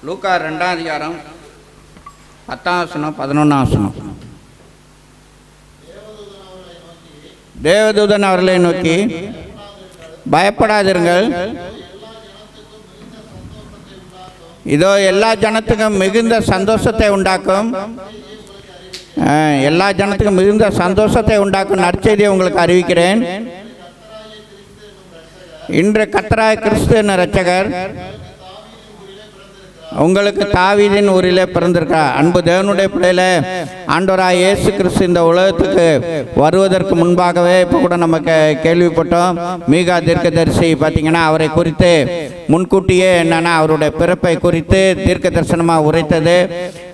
லூக்கா 2ஆம் அதிகாரம் 10ஆம் வசனம் 11ஆம் வசனம். தேவதூதன் அவர்களை நோக்கி, பயப்படாதிருங்கள், இதோ எல்லா ஜனத்துக்கும் மிகுந்த சந்தோஷத்தை உண்டாக்கும், எல்லா ஜனத்துக்கும் மிகுந்த சந்தோஷத்தை உண்டாக்கும் நற்செய்தியை உங்களுக்கு அறிவிக்கிறேன். இன்று கர்த்தராகிய கிறிஸ்து என்ற இரட்சகர் உங்களுக்கு தாவீதின் ஊரிலே பிறந்திருக்கிறார். அன்பு தேவனுடைய பிள்ளையில, ஆண்டவராகிய இயேசு கிறிஸ்து இந்த உலகத்துக்கு வருவதற்கு முன்பாகவே இப்போ கூட நமக்கு கேள்விப்பட்டோம். மீகா தீர்க்கதரிசி பார்த்தீங்கன்னா அவரை குறித்து முன்கூட்டியே என்னன்னா அவருடைய பிறப்பை குறித்து தீர்க்க தரிசனமாக உரைத்தது.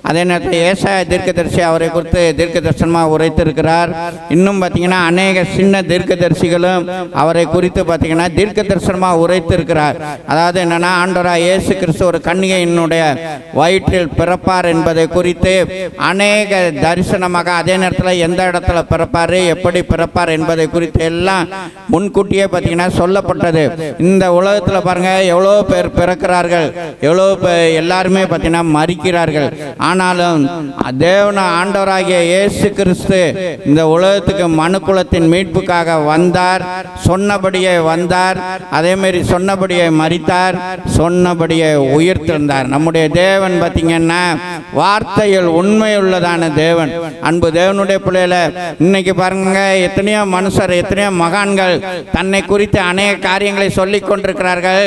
அதே நேரத்தில் ஏசாயா தீர்க்கதரிசி அவரை குறித்து தீர்க்க தரிசனமாக உரைத்திருக்கிறார். இன்னும் பார்த்தீங்கன்னா அநேக சின்ன தீர்க்கதரிசிகளும் அவரை குறித்து பார்த்தீங்கன்னா தீர்க்க தரிசனமாக உரைத்திருக்கிறார். அதாவது என்னன்னா ஆண்டவராகிய இயேசு கிறிஸ்து ஒரு கன்னிகையினுடைய வயிற்றில் பிறப்பார் என்பதை குறித்து அநேக தரிசனமாக, அதே நேரத்தில் எந்த இடத்துல பிறப்பார், எப்படி பிறப்பார் என்பதை குறித்து எல்லாம் முன்கூட்டியே பார்த்தீங்கன்னா சொல்லப்பட்டது. இந்த உலகத்தில் பாருங்க எவ்வளோ பேர் பிறக்கிறார்கள், எவ்வளோ பேர் எல்லாருமே பார்த்தீங்கன்னா மரிக்கிறார்கள். ஆனாலும் தேவன ஆண்டவராகிய இயேசு கிறிஸ்து இந்த உலகத்துக்கு மனுக்குலத்தின் மீட்புக்காக வந்தார், சொன்னபடியே வந்தார், அதே மாதிரி சொன்னபடியே மரித்தார், சொன்னபடியே உயிர்த்தெழுந்தார். நம்முடைய தேவன் பார்த்தீங்கன்னா வார்த்தையில் உண்மையுள்ளதான தேவன். அன்பு தேவனுடைய பிள்ளையில, இன்னைக்கு பாருங்க எத்தனையோ மனுஷர், எத்தனையோ மகான்கள் தன்னை குறித்து அநேக காரியங்களை சொல்லி கொண்டிருக்கிறார்கள்.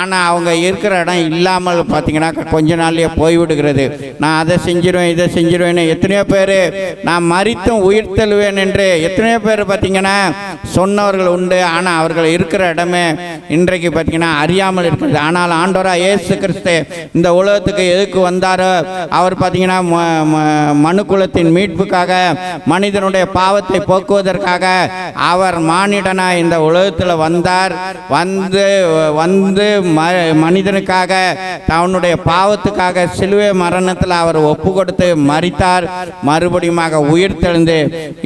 ஆனால் அவங்க இருக்கிற இடம் இல்லாமல் பார்த்தீங்கன்னா கொஞ்ச நாள்லயே போய்விடுகிறது. நான் அதை செஞ்சிருவேன், இதை செஞ்சிருவேன். எத்தனையோ பேர் நான் மரித்தும் உயிர் தெழுவேன் என்று எத்தனையோ பேர் பார்த்தீங்கன்னா சொன்னவர்கள் உண்டு. ஆனால் அவர்கள் இருக்கிற இடமே இன்றைக்கு பார்த்தீங்கன்னா அறியாமல் இருக்கிறது. ஆனால் ஆண்டவராகிய இயேசு கிறிஸ்து இந்த உலகத்துக்கு எதுக்கு வந்தாரோ, அவர் பார்த்தீங்கன்னா மனுக்குலத்தின் மீட்புக்காக, மனிதனுடைய பாவத்தை போக்குவதற்காக அவர் மானிடனாய் இந்த உலகத்தில் வந்தார். வந்து மனிதனுக்காக தன்னுடைய பாவத்துக்காக சிலுவை மரணத்தில் அவர் ஒப்பு கொடுத்து மரித்தார், மறுபடியும் உயிர் தெழுந்து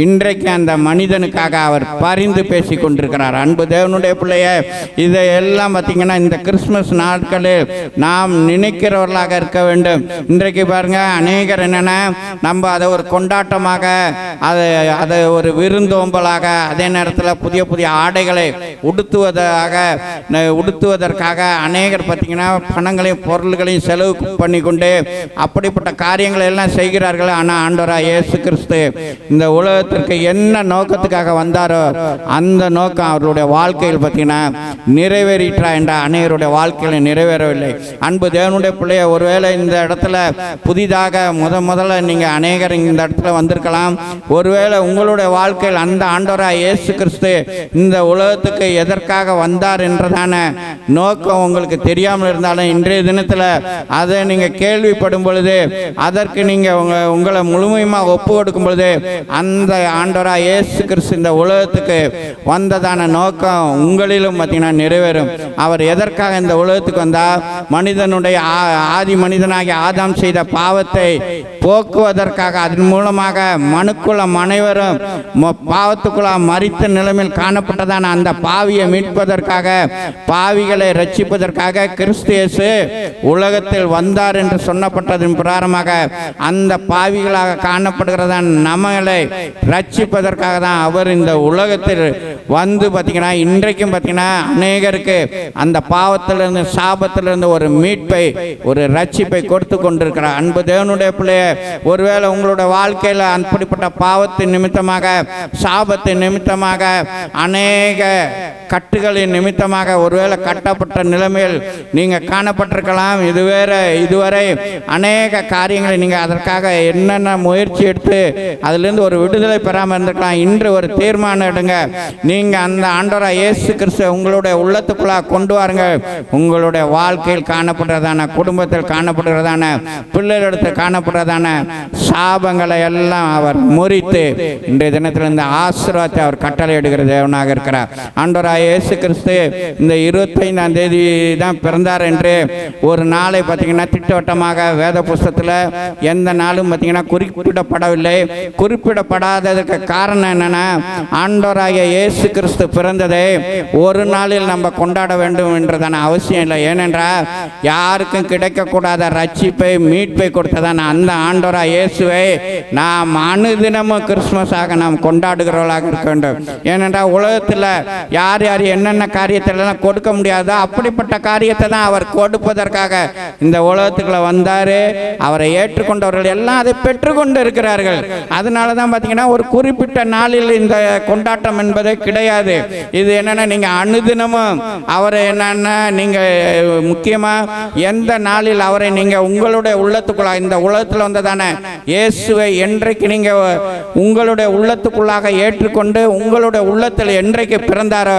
இன்றைக்கு அந்த மனிதனுக்காக அவர் பரிந்து பேசி கொண்டிருக்கிறார். அன்பு தேவனுடைய பிள்ளைய, இதையெல்லாம் பார்த்தீங்கன்னா இந்த கிறிஸ்துமஸ் நாட்களில் நாம் நினைக்கிறவர்களாக இருக்க வேண்டும். இன்றைக்கு பாருங்க அநேகர் என்னன்னா நம்ம அதை ஒரு கொண்டாட்டமாக, அதை ஒரு விருந்தோம்பலாக, அதே நேரத்தில் புதிய புதிய ஆடைகளை உடுத்துவதற்காக அநேகர் பார்த்தீங்கன்னா பணங்களையும் பொருள்களையும் செலவு பண்ணி கொண்டு அப்படிப்பட்ட காரியங்களை எல்லாம் செய்கிறார்கள். ஆனால் ஆண்டவராகிய இயேசு கிறிஸ்து இந்த உலகத்திற்கு என்ன நோக்கத்துக்காக வந்தாரோ அந்த நோக்கம் அவருடைய வாழ்க்கையில் பார்த்தீங்கன்னா நிறைவேறிற்றா என்ற அநேகருடைய வாழ்க்கையில் நிறைவேறவில்லை. அன்பு தேவனுடைய பிள்ளைய, ஒருவேளை இந்த இடத்துல புதிதாக முதல்ல நீங்கள் அநேகர் இந்த இடத்துல வந்திருக்கலாம். ஒருவேளை உங்களுடைய வாழ்க்கையில் அந்த ஆண்டவராகிய இயேசு கிறிஸ்து இந்த உலகத்துக்கு எதற்காக வந்தார் என்றதான நோக்கம் உங்களுக்கு தெரியாமல் இருந்தாலும் இன்றைய தினத்தில் அதை நீங்கள் கேள்விப்படும் பொழுது, அதற்கு நீங்கள் உங்களை முழுமையாக ஒப்பு கொடுக்கும் பொழுது, அந்த ஆண்டவராகிய இயேசு கிறிஸ்து இந்த உலகத்துக்கு வந்ததான நோக்கம் உங்களிலும் பார்த்தீங்கன்னா நிறைவேறும். அவர் எதற்காக இந்த உலகத்துக்கு வந்தால், மனிதனுடைய ஆதி மனிதனாகிய ஆதாம் செய்த பாவத்தை போக்குவதற்காக, அதன் மூலமாக மனுக்குலம் அனைவரும் பாவத்துக்குள்ள மரித்த நிலைமையில் காணப்பட்டதான அந்த பாவியை மீட்பதற்காக, பாவிகளை ரட்சிப்பதற்காக கிறிஸ்து இயேசு உலகத்தில் வந்தார் என்று சொன்னப்பட்டதன் பிரகாரமாக அந்த பாவிகளாக காணப்படுகிறதான் நம்மளை ரட்சிப்பதற்காக தான் அவர் இந்த உலகத்தில் வந்து பார்த்தீங்கன்னா இன்றைக்கும் பார்த்தீங்கன்னா அநேகருக்கு அந்த பாவத்திலிருந்து, சாபத்திலிருந்து ஒரு மீட்பை, ஒரு ரட்சிப்பை கொடுத்து கொண்டிருக்கிறார். அன்பு தேவனுடைய பிள்ளைய, ஒருவேளை உங்களுடைய வாழ்க்கையில் அப்படிப்பட்ட பாவத்தின் நிமித்தமாக, சாபத்தின் நிமித்தமாக, அநேக கட்டுகளின் நிமித்தமாக ஒருவேளை கட்டப்பட்ட நிலைமையில் நீங்கள் காணப்பட்டிருக்கலாம். இதுவரை அநேக காரியங்களை நீங்கள் அதற்காக என்னென்ன முயற்சி எடுத்து அதிலிருந்து ஒரு விடுதலை பெறாமல் இருந்திருக்கலாம். இன்று ஒரு தீர்மானம் எடுங்க. நீங்கள் அந்த ஆண்டவராகிய இயேசு கிறிஸ்து உங்களுடைய உள்ளத்துக்குள்ளாக கொண்டு வாருங்கள். உங்களுடைய வாழ்க்கையில் காணப்படுறதான, குடும்பத்தில் காணப்படுகிறதான, பிள்ளைகளுடைய கர்த்தரிடத்தில் காணப்படுறதான சாபங்களை எல்லாம் அவர் முறித்து இன்றைய தினத்தில் இந்த ஆசீர்வாதத்தை அவர் கட்டளை எடுக்கிற தேவனாக இருக்கிறார். ஆண்டவராகிய இயேசு கிறிஸ்து இந்த 25ஆம் தேதி தான் பிறந்தார் என்று ஒரு நாளை பார்த்தீங்கன்னா திட்டவட்டமாக வேத புஸ்தகத்தில் எந்த நாளும் பார்த்தீங்கன்னா குறிப்பிடப்படவில்லை. குறிப்பிடப்படாததுக்கு காரணம் என்னன்னா, ஆண்டவராகிய இயேசு கிறிஸ்து பிறந்ததை ஒரு நாளில் நம்ம கொண்டாட வேண்டும் என்றதான அவசியம் இல்லை. ஏனென்றால் யாருக்கும் கிடைக்கக்கூடாத ரட்சிப்பை மீட்பை கொடுத்ததான அந்த ஆண்டவராகிய இயேசுவை நாம் அனுதினமும் கிறிஸ்துமஸாக நாம் கொண்டாடுகிறவர்களாக இருக்க வேண்டும். ஏனென்றால் உலகத்தில் யார் யார் என்னென்ன காரியத்திலெல்லாம் கொடுக்க முடியாதோ அப்படிப்பட்ட காரியத்தை தான் அவர் கொடுப்பதற்காக இந்த உலகத்துக்குள்ள வந்தார். அவரை ஏற்றுக்கொண்டவர்கள் எல்லாம் அதை பெற்றுக்கொண்டு இருக்கிறார்கள். அதனால தான் பார்த்தீங்கன்னா ஒரு குறிப்பிட்ட நாளில் இந்த கொண்டாட்டம் என்பது கிடையாது. இது என்னன்னா, நீங்க அனுதினமும் அவரை என்னன்னா நீங்க முக்கியமா எந்த நாளில் அவரை நீங்க உங்களுடைய உள்ளத்துக்குள்ளாக இந்த உலகத்தில் வந்ததான இயேசுவை என்றைக்கு நீங்க உங்களுடைய உள்ளத்துக்குள்ளாக ஏற்றுக்கொண்டு உங்களுடைய உள்ளத்தில் என்றைக்கு பிறந்தாரோ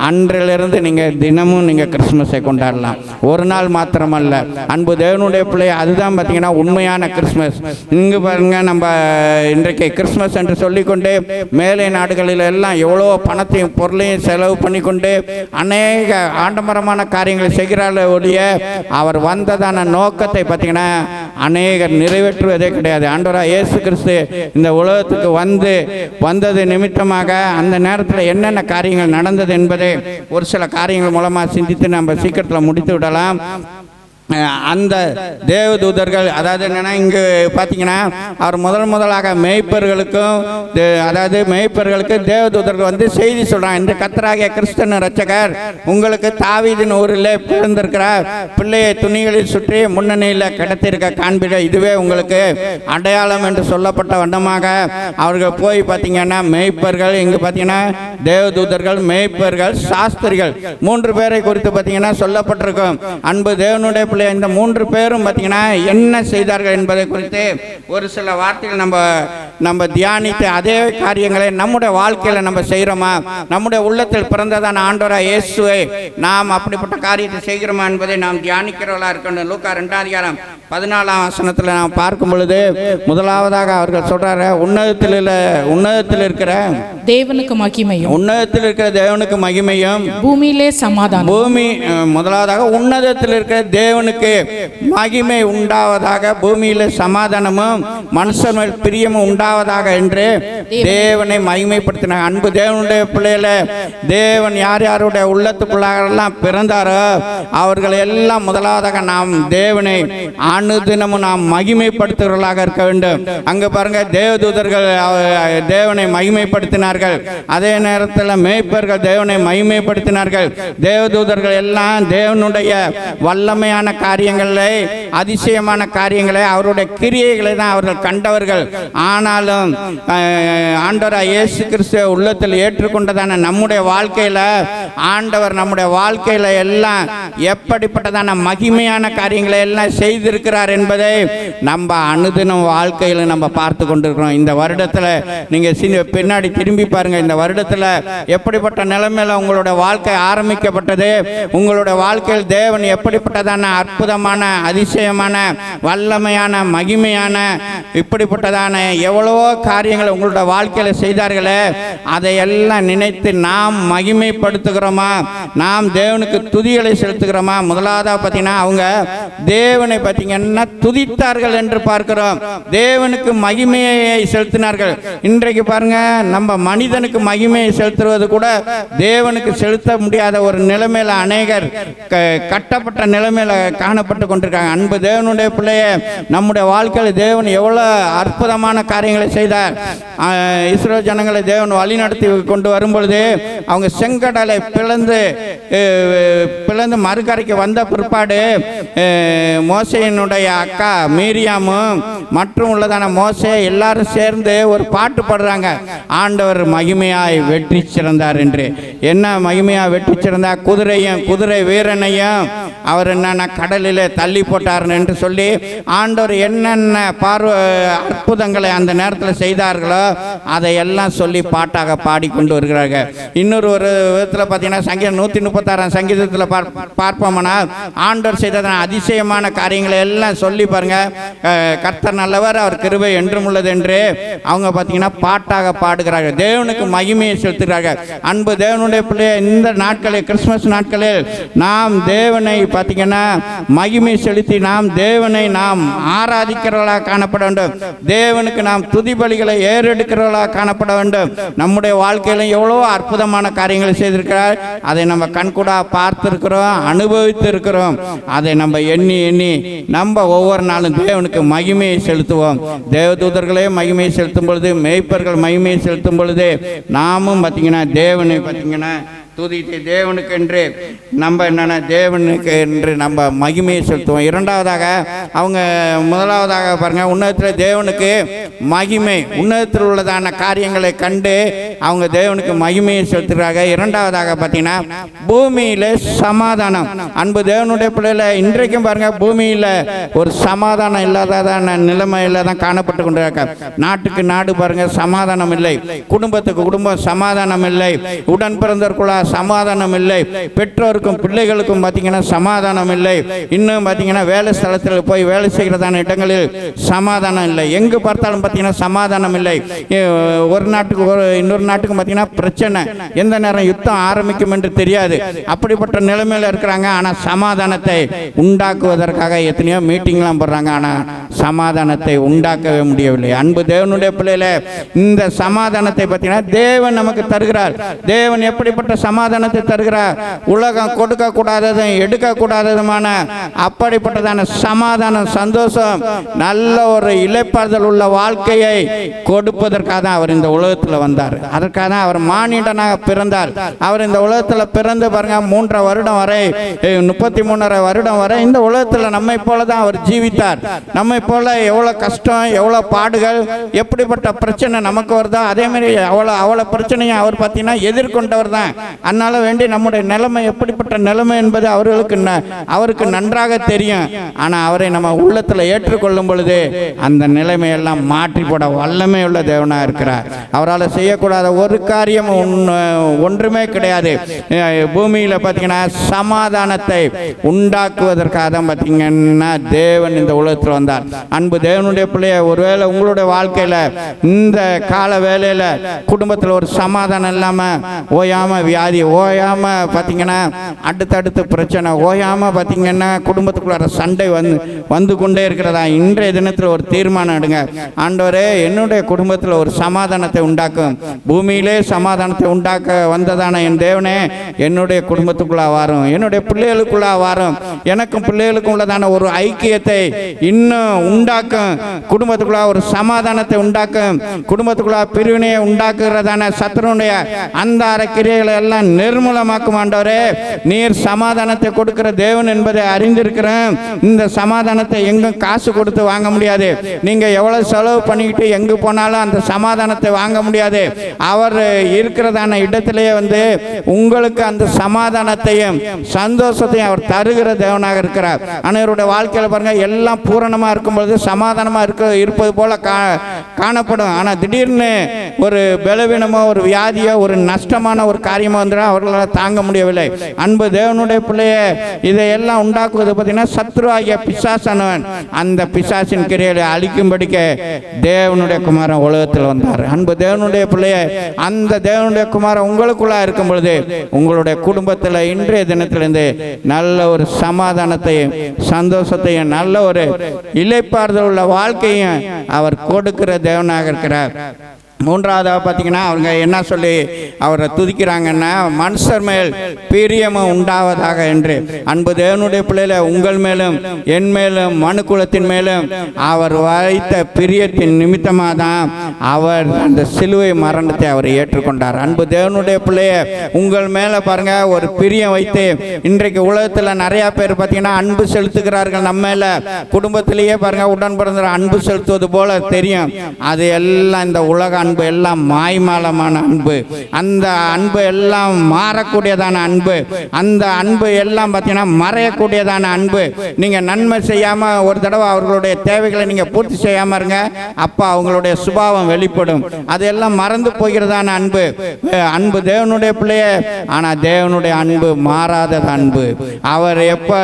அன்றிலிருந்து நீங்க தினமும் நீங்க கிறிஸ்துமஸை கொண்டாடலாம். ஒரு நாள் மாத்திரமல்ல அன்பு தேவனுடைய பிள்ளை, அதுதான் பார்த்தீங்கன்னா உண்மையான கிறிஸ்துமஸ். இங்கு பாருங்க, நம்ம இன்றைக்கு கிறிஸ்துமஸ் என்று சொல்லிக்கொண்டு மேலை நாடுகளில் எல்லாம் எவ்வளோ பணத்தையும் பொருளையும் செலவு பண்ணிக்கொண்டு அநேக ஆடம்பரமான காரியங்களை செய்கிறார்கள் ஒழிய அவர் வந்ததான நோக்கத்தை பார்த்தீங்கன்னா அநேகர் நிறைவேற்றுவதே கிடையாது. ஆண்டவராகிய இயேசு கிறிஸ்து இந்த உலகத்துக்கு வந்தது நிமித்தமாக அந்த நேரத்தில் என்னென்ன காரியங்கள் நடந்தது என்பதை ஒரு சில காரியங்கள் மூலமாக சிந்தித்து நம்ம சீக்கிரத்தில் முடித்து விடலாம். அந்த தேவதூதர்கள், அதாவது என்னன்னா, இங்கு பார்த்தீங்கன்னா அவர் முதலாக மேய்ப்பர்களுக்கும் தேவதூதர்கள் வந்து செய்தி சொல்றாங்க. இந்த கர்த்தராகிய கிறிஸ்து இரட்சகர் உங்களுக்கு தாவீதின் ஊரில் பிறந்திருக்கிறார். பிள்ளையை துணிகளில் சுற்றி முன்னணியில் கிடத்திருக்க காண்பிட இதுவே உங்களுக்கு அடையாளம் என்று சொல்லப்பட்ட வண்ணமாக அவர்கள் போய் பார்த்தீங்கன்னா மேய்ப்பர்கள், இங்கு பார்த்தீங்கன்னா தேவதூதர்கள், மேய்ப்பர்கள், சாஸ்திரிகள் 3 பேரை குறித்து பார்த்தீங்கன்னா சொல்லப்பட்டிருக்கும். அன்பு தேவனுடைய இந்த 3 பேரும் பார்த்தீங்கன்னா என்ன செய்தார்கள் என்பதை குறித்து ஒரு சில வார்த்தைகள் நம்ம தியானித்து அதே காரியங்களை நம்முடைய வாழ்க்கையில் நம்ம செய்கிறோமா, நம்முடைய உள்ளத்தில் பிறந்ததான ஆண்டவராகிய இயேசுவை நாம் அப்படிப்பட்ட காரியத்தை செய்கிறோமா என்பதை நாம் தியானிக்கிறவர்களாக இருக்கணும். லூக்கா 2ஆம் அதிகாரம் 14ஆம் வசனத்தில் நாம் பார்க்கும் பொழுது முதலாவதாக அவர்கள் சொல்றாரு, உன்னதத்தில் இருக்கிற தேவனுக்கு மகிமையும், உன்னதத்தில் இருக்கிற தேவனுக்கு மகிமையும், பூமியிலே சமாதானம். முதலாவதாக உன்னதத்தில் இருக்கிற தேவனுக்கு மகிமை உண்டாவதாக, பூமியில சமாதானமும் மனுஷன் மேல் பிரியமும் உண்டாவதாக என்று தேவனை மகிமைப்படுத்தினார். அன்பு தேவனுடைய பிள்ளைகளை, தேவன் யார் யாருடைய உள்ளத்துக்குள்ளாக பிறந்தாரோ அவர்கள் எல்லாம் முதலாவதாக நாம் தேவனை அனுதினமும் நாம் மகிமைப்படுத்துகிறவர்களாக இருக்க வேண்டும். அங்க பாருங்க, தேவதூதர்கள் தேவனை மகிமைப்படுத்தினார்கள். அதே நேரத்தில் மேய்ப்பர்கள் தேவனை மகிமைப்படுத்தினார்கள். தேவதூதர்கள் எல்லாம் தேவனுடைய வல்லமையான காரியங்களை, அதிசயமான காரியங்களை, அவருடைய கிரியைகளை தான் அவர்கள் கண்டவர்கள். ஆனாலும் ஆண்டவராகிய இயேசு கிறிஸ்து உள்ளத்தில் ஏற்றுக்கொண்டதான நம்முடைய வாழ்க்கையில ஆண்டவர் நம்முடைய வாழ்க்கையில எல்லாம் எப்படிப்பட்டதான மகிமையான காரியங்களை எல்லாம் செய்திருக்கிறார் என்பதை நம்ம அனுதினம் வாழ்க்கையில நம்ம பார்த்து கொண்டிருக்கிறோம். இந்த வருடத்தில் நீங்க பின்னாடி திரும்பி பாருங்க, இந்த வருடத்தில் எப்படிப்பட்ட நிலைமையில உங்களுடைய வாழ்க்கை ஆரம்பிக்கப்பட்டது, உங்களுடைய வாழ்க்கையில் தேவன் எப்படிப்பட்டதான அற்புதமான, அதிசயமான, வல்லமையான, மகிமையான, இப்படிப்பட்டதான எவ்வளவோ காரியங்களை உங்களுடைய வாழ்க்கையில செய்தார்களே, அதையெல்லாம் நினைத்து நாம் மகிமைப்படுத்துகிறோமா, நாம் தேவனுக்கு துதிகளை செலுத்துகிறோமா? முதலாவதாக பார்த்தீங்கன்னா அவங்க தேவனை பார்த்தீங்கன்னா துதித்தார்கள் என்று பார்க்கிறோம். தேவனுக்கு மகிமையை செலுத்தினார்கள். இன்றைக்கு பாருங்க, நம்ம மனிதனுக்கு மகிமையை செலுத்துவது கூட தேவனுக்கு செலுத்த முடியாத ஒரு நிலைமையில அநேகர் கட்டப்பட்ட நிலைமையில காணப்பட்டு கொண்டிருக்காங்க. அன்பு தேவனுடைய பிள்ளைய, நம்முடைய வாழ்க்கையில் தேவன் எவ்வளவு அற்புதமான காரியங்களை செய்தார். இஸ்ரவேல் ஜனங்களை தேவன் வழி நடத்தி கொண்டு வரும்பொழுது அவங்க செங்கடலை பிளந்து மறுகரைக்கு வந்த பிற்பாடு மோசேயினுடைய அக்கா மீரியாமும் மற்றும் உள்ளதான மோசே எல்லாரும் சேர்ந்து ஒரு பாட்டு பாடுறாங்க, ஆண்டவர் மகிமையாய் வெற்றி சிறந்தார் என்று. என்ன மகிமையாய் வெற்றி சிறந்தார்? குதிரை வீரனையும் அவர் என்னென்ன கடலில் தள்ளி போட்டார் என்று சொல்லி ஆண்டவர் என்னென்ன அற்புதங்களை அந்த நேரத்தில் செய்தார்களோ அதையெல்லாம் சொல்லி பாட்டாக பாடிக்கொண்டு வருகிறார்கள். இன்னொரு விதத்தில் பார்த்தீங்கன்னா சங்கீதம் 136 சங்கீதத்தில் பார்ப்போம்னா ஆண்டவர் செய்த அதிசயமான காரியங்களை எல்லாம் சொல்லி பாருங்க. கர்த்தர் நல்லவர், அவர் கிருபை என்றும் உள்ளது என்று அவங்க பார்த்தீங்கன்னா பாட்டாக பாடுகிறார்கள், தேவனுக்கு மகிமையை செலுத்துகிறார்கள். அன்பு தேவனுடைய பிள்ளை, இந்த நாட்களில் கிறிஸ்துமஸ் நாட்களில் நாம் தேவனை பார்த்தீங்கன்னா மகிமை செலுத்தி தேவனை நாம் ஆராதிக்கிறவர்களாக காணப்பட வேண்டும். தேவனுக்கு நாம் துதி பலிகளை ஏறெடுக்கிறவர்களாக காணப்பட வேண்டும். நம்முடைய வாழ்க்கையில எவ்வளோ அற்புதமான காரியங்களை செய்திருக்கிறார், அதை நம்ம கண்கூடா பார்த்திருக்கிறோம், அனுபவித்து இருக்கிறோம். அதை நம்ம எண்ணி எண்ணி நம்ம ஒவ்வொரு நாளும் தேவனுக்கு மகிமையை செலுத்துவோம். தேவதூதர்களே மகிமையை செலுத்தும் பொழுது, மேய்ப்பர்கள் மகிமையை செலுத்தும் பொழுது நாமும் பார்த்தீங்கன்னா தேவனை பார்த்தீங்கன்னா துதித்து தேவனுக்கு என்று நம்ம என்னென்ன தேவனுக்கு என்று நம்ம மகிமையை செலுத்துவோம். இரண்டாவதாக அவங்க முதலாவதாக பாருங்க, உன்னதத்தில் தேவனுக்கு மகிமை, உன்னதத்தில் உள்ளதான காரியங்களை கண்டு அவங்க தேவனுக்கு மகிமையை செலுத்துகிறாங்க. இரண்டாவதாக பார்த்தீங்கன்னா பூமியில் சமாதானம். அன்பு தேவனுடைய பிள்ளைகளை இன்றைக்கும் பாருங்க, பூமியில் ஒரு சமாதானம் இல்லாததான நிலைமையில தான் காணப்பட்டு கொண்டிருக்க. நாட்டுக்கு நாடு பாருங்க சமாதானம் இல்லை, குடும்பத்துக்கு குடும்பம் சமாதானம் இல்லை, உடன் பிறந்தவர்களா சமாதானம் இல்லை, பெற்றோருக்கும் பிள்ளைகளுக்கும் பார்த்தீங்கன்னா சமாதானம் இல்லை. இன்னும் பார்த்தீங்கன்னா வேலை ஸ்தலத்தில் போய் வேலை செய்கிறதான இடங்களில் சமாதானம் இல்லை. எங்கு பார்த்தாலும் பார்த்தீங்கன்னா சமாதானம் இல்லை. ஒரு நாட்டுக்கு இன்னொரு நாட்டுக்கு பார்த்தீங்கன்னா பிரச்சனை, எந்த நேரம் யுத்தம் ஆரம்பிக்கும் என்று தெரியாது. அப்படிப்பட்ட நிலைமையில் இருக்கிறாங்க. ஆனால் சமாதானத்தை உண்டாக்குவதற்காக எத்தனையோ மீட்டிங்லாம் போடுறாங்க, ஆனால் சமாதானத்தை உண்டாக்கவே முடியவில்லை. அன்பு தேவனுடைய பிள்ளைகளை, இந்த சமாதானத்தை பார்த்தீங்கன்னா தேவன் நமக்கு தருகிறார். தேவன் எப்படிப்பட்ட சமாதானத்தை தருகிறார்? உலகம் கொடுக்க கூடாததும் எடுக்க கூடாததுமான அப்படிப்பட்டதான சமாதானம், சந்தோஷம், நல்ல ஒரு இளைப்பாறுதல் உள்ள வாழ்க்கையை கொடுப்பதற்காக தான் அவர் இந்த உலகத்தில் வந்தார். அதற்காக தான் அவர் மானிடனாக பிறந்தார். அவர் இந்த உலகத்தில் பிறந்து பாருங்க 3 வருடம் வரை, 33 வருடம் வரை இந்த உலகத்தில் நம்மை போல தான் அவர் ஜீவித்தார். நம்மை போல எவ்வளோ கஷ்டம், எவ்வளோ பாடுகள், எப்படிப்பட்ட பிரச்சனை நமக்கு வருதோ அதே மாதிரி அவ்வளோ பிரச்சனையும் அவர் பார்த்தீங்கன்னா எதிர்கொண்டவர் தான். அதனால வேண்டி நம்முடைய நிலைமை எப்படிப்பட்ட நிலைமை என்பது அவருக்கு நன்றாக தெரியும். ஆனால் அவரை நம்ம உள்ளத்தில் ஏற்றுக்கொள்ளும் பொழுது அந்த நிலைமையெல்லாம் மாற்றி போட வல்லமை உள்ள தேவனாக இருக்கிறார். அவரால் செய்யக்கூடாத ஒரு காரியம் ஒன்றுமே கிடையாது. பூமியில் பார்த்தீங்கன்னா சமாதானத்தை உண்டாக்குவதற்காக தான் பார்த்தீங்கன்னா தேவன் இந்த உலகத்தில் வந்தார். அன்பு தேவனுடைய பிள்ளைய, ஒருவேளை உங்களுடைய வாழ்க்கையில் இந்த கால வேளையில் குடும்பத்தில் ஒரு சமாதானம் இல்லாமல் ஓயாம வியாதி, ஓயாம பார்த்தீங்கன்னா அடுத்தடுத்து பிரச்சனை, ஓயாம பார்த்தீங்கன்னா குடும்பத்துக்குள்ள சண்டை வந்து கொண்டே இருக்கிறதா, இன்றைய தினத்தில் ஒரு தீர்மானம் எடுங்க. ஆண்டவரே, என்னுடைய குடும்பத்தில் ஒரு சமாதானத்தை உண்டாக்கும், பூமியிலே சமாதானத்தை உண்டாக்க வந்ததான என் தேவனே என்னுடைய குடும்பத்துக்குள்ளா வரும், என்னுடைய பிள்ளைகளுக்குள்ளா வரும், எனக்கும் பிள்ளைகளுக்கும் உள்ளதான ஒரு ஐக்கியத்தை இன்னும் உண்டாக்கும், குடும்பத்துக்குள்ளா ஒரு சமாதானத்தை உண்டாக்கும், குடும்பத்துக்குள்ளா பிரிவினையை உண்டாக்குறதான சத்துருடைய அந்த கிரியைகளை எல்லாம் நிர்மூலமாக்கும். ஆண்டவரே, நீர் சமாதானத்தை கொடுக்கிற தேவன் என்பதை அறிந்திருக்கிறேன். இந்த சமாதானத்தை எங்கும் காசு கொடுத்து வாங்க முடியாது. நீங்க எவ்வளவு செலவு பண்ணிக்கிட்டு எங்கு போனாலும் அந்த சமாதானத்தை வாங்க முடியாது. அவர் இருக்கிறதான இடத்திலேயே உங்களுக்கு அந்த சமாதானத்தையும் சந்தோஷத்தையும் அவர் தருகிற தேவனாக இருக்கிறார். அனைவருடைய வாழ்க்கையில் பாருங்க, எல்லாம் பூரணமா இருக்கும்பொழுது சமாதானமா இருப்பது போல காணப்படும். ஆனா திடீர்னு ஒரு பலவீனமோ, ஒரு வியாதியோ, ஒரு நஷ்டமான ஒரு காரியமாக வந்துடும், அவர்களால் தாங்க முடியவில்லை. அன்பு தேவனுடைய பிள்ளைய, இதையெல்லாம் உண்டாக்குவது பார்த்தீங்கன்னா சத்ருவாகிய பிசாசானவன். அந்த பிசாசின் கிரியைகளை அழிக்கும்படிக்க தேவனுடைய குமாரன் உலகத்தில் வந்தார். அன்பு தேவனுடைய பிள்ளைய, அந்த தேவனுடைய குமாரன் உங்களுக்குள்ளா இருக்கும் பொழுது உங்களுடைய குடும்பத்தில் இன்றைய தினத்திலிருந்து நல்ல ஒரு சமாதானத்தையும் சந்தோஷத்தையும் நல்ல ஒரு இளைப்பாறுதல் உள்ள வாழ்க்கையும் அவர் கொடுக்கிற தேவனாக இருக்கிறார். மூன்றாவதாக பார்த்தீங்கன்னா அவங்க என்ன சொல்லி அவரை துதிக்கிறாங்கன்னா, மனுஷர் மேல் பிரியமும் உண்டாவதாக என்று. அன்பு தேவனுடைய பிள்ளையில, உங்கள் மேலும் என் மேலும் மனு குலத்தின் மேலும் அவர் வைத்த பிரியத்தின் நிமித்தமாக தான் அவர் அந்த சிலுவை மரணத்தை அவர் ஏற்றுக்கொண்டார். அன்பு தேவனுடைய பிள்ளைய, உங்கள் மேலே பாருங்க ஒரு பிரியம் வைத்து இன்றைக்கு உலகத்தில் நிறையா பேர் பார்த்தீங்கன்னா அன்பு செலுத்துகிறார்கள். நம்ம மேலே குடும்பத்திலேயே பாருங்க உடன் பிறந்த அன்பு செலுத்துவது போல தெரியும். அது எல்லாம் இந்த உலக அன்பு எல்லாம் மாய்மாலமான அன்பு. அந்த அன்பு எல்லாம் மாறக்கூடியதான அன்பு. அந்த அன்பு எல்லாம் பார்த்தீங்கன்னா மறையக்கூடியதான அன்பு. நீங்கள் நன்மை செய்யாமல் ஒரு தடவை அவர்களுடைய தேவைகளை நீங்கள் பூர்த்தி செய்யாமல் இருங்க, அப்போ அவங்களுடைய சுபாவம் வெளிப்படும். அதெல்லாம் மறந்து போகிறதான அன்பு. அன்பு தேவனுடைய பிள்ளையே, ஆனால் தேவனுடைய அன்பு மாறாதது அன்பு. அவர் எப்போ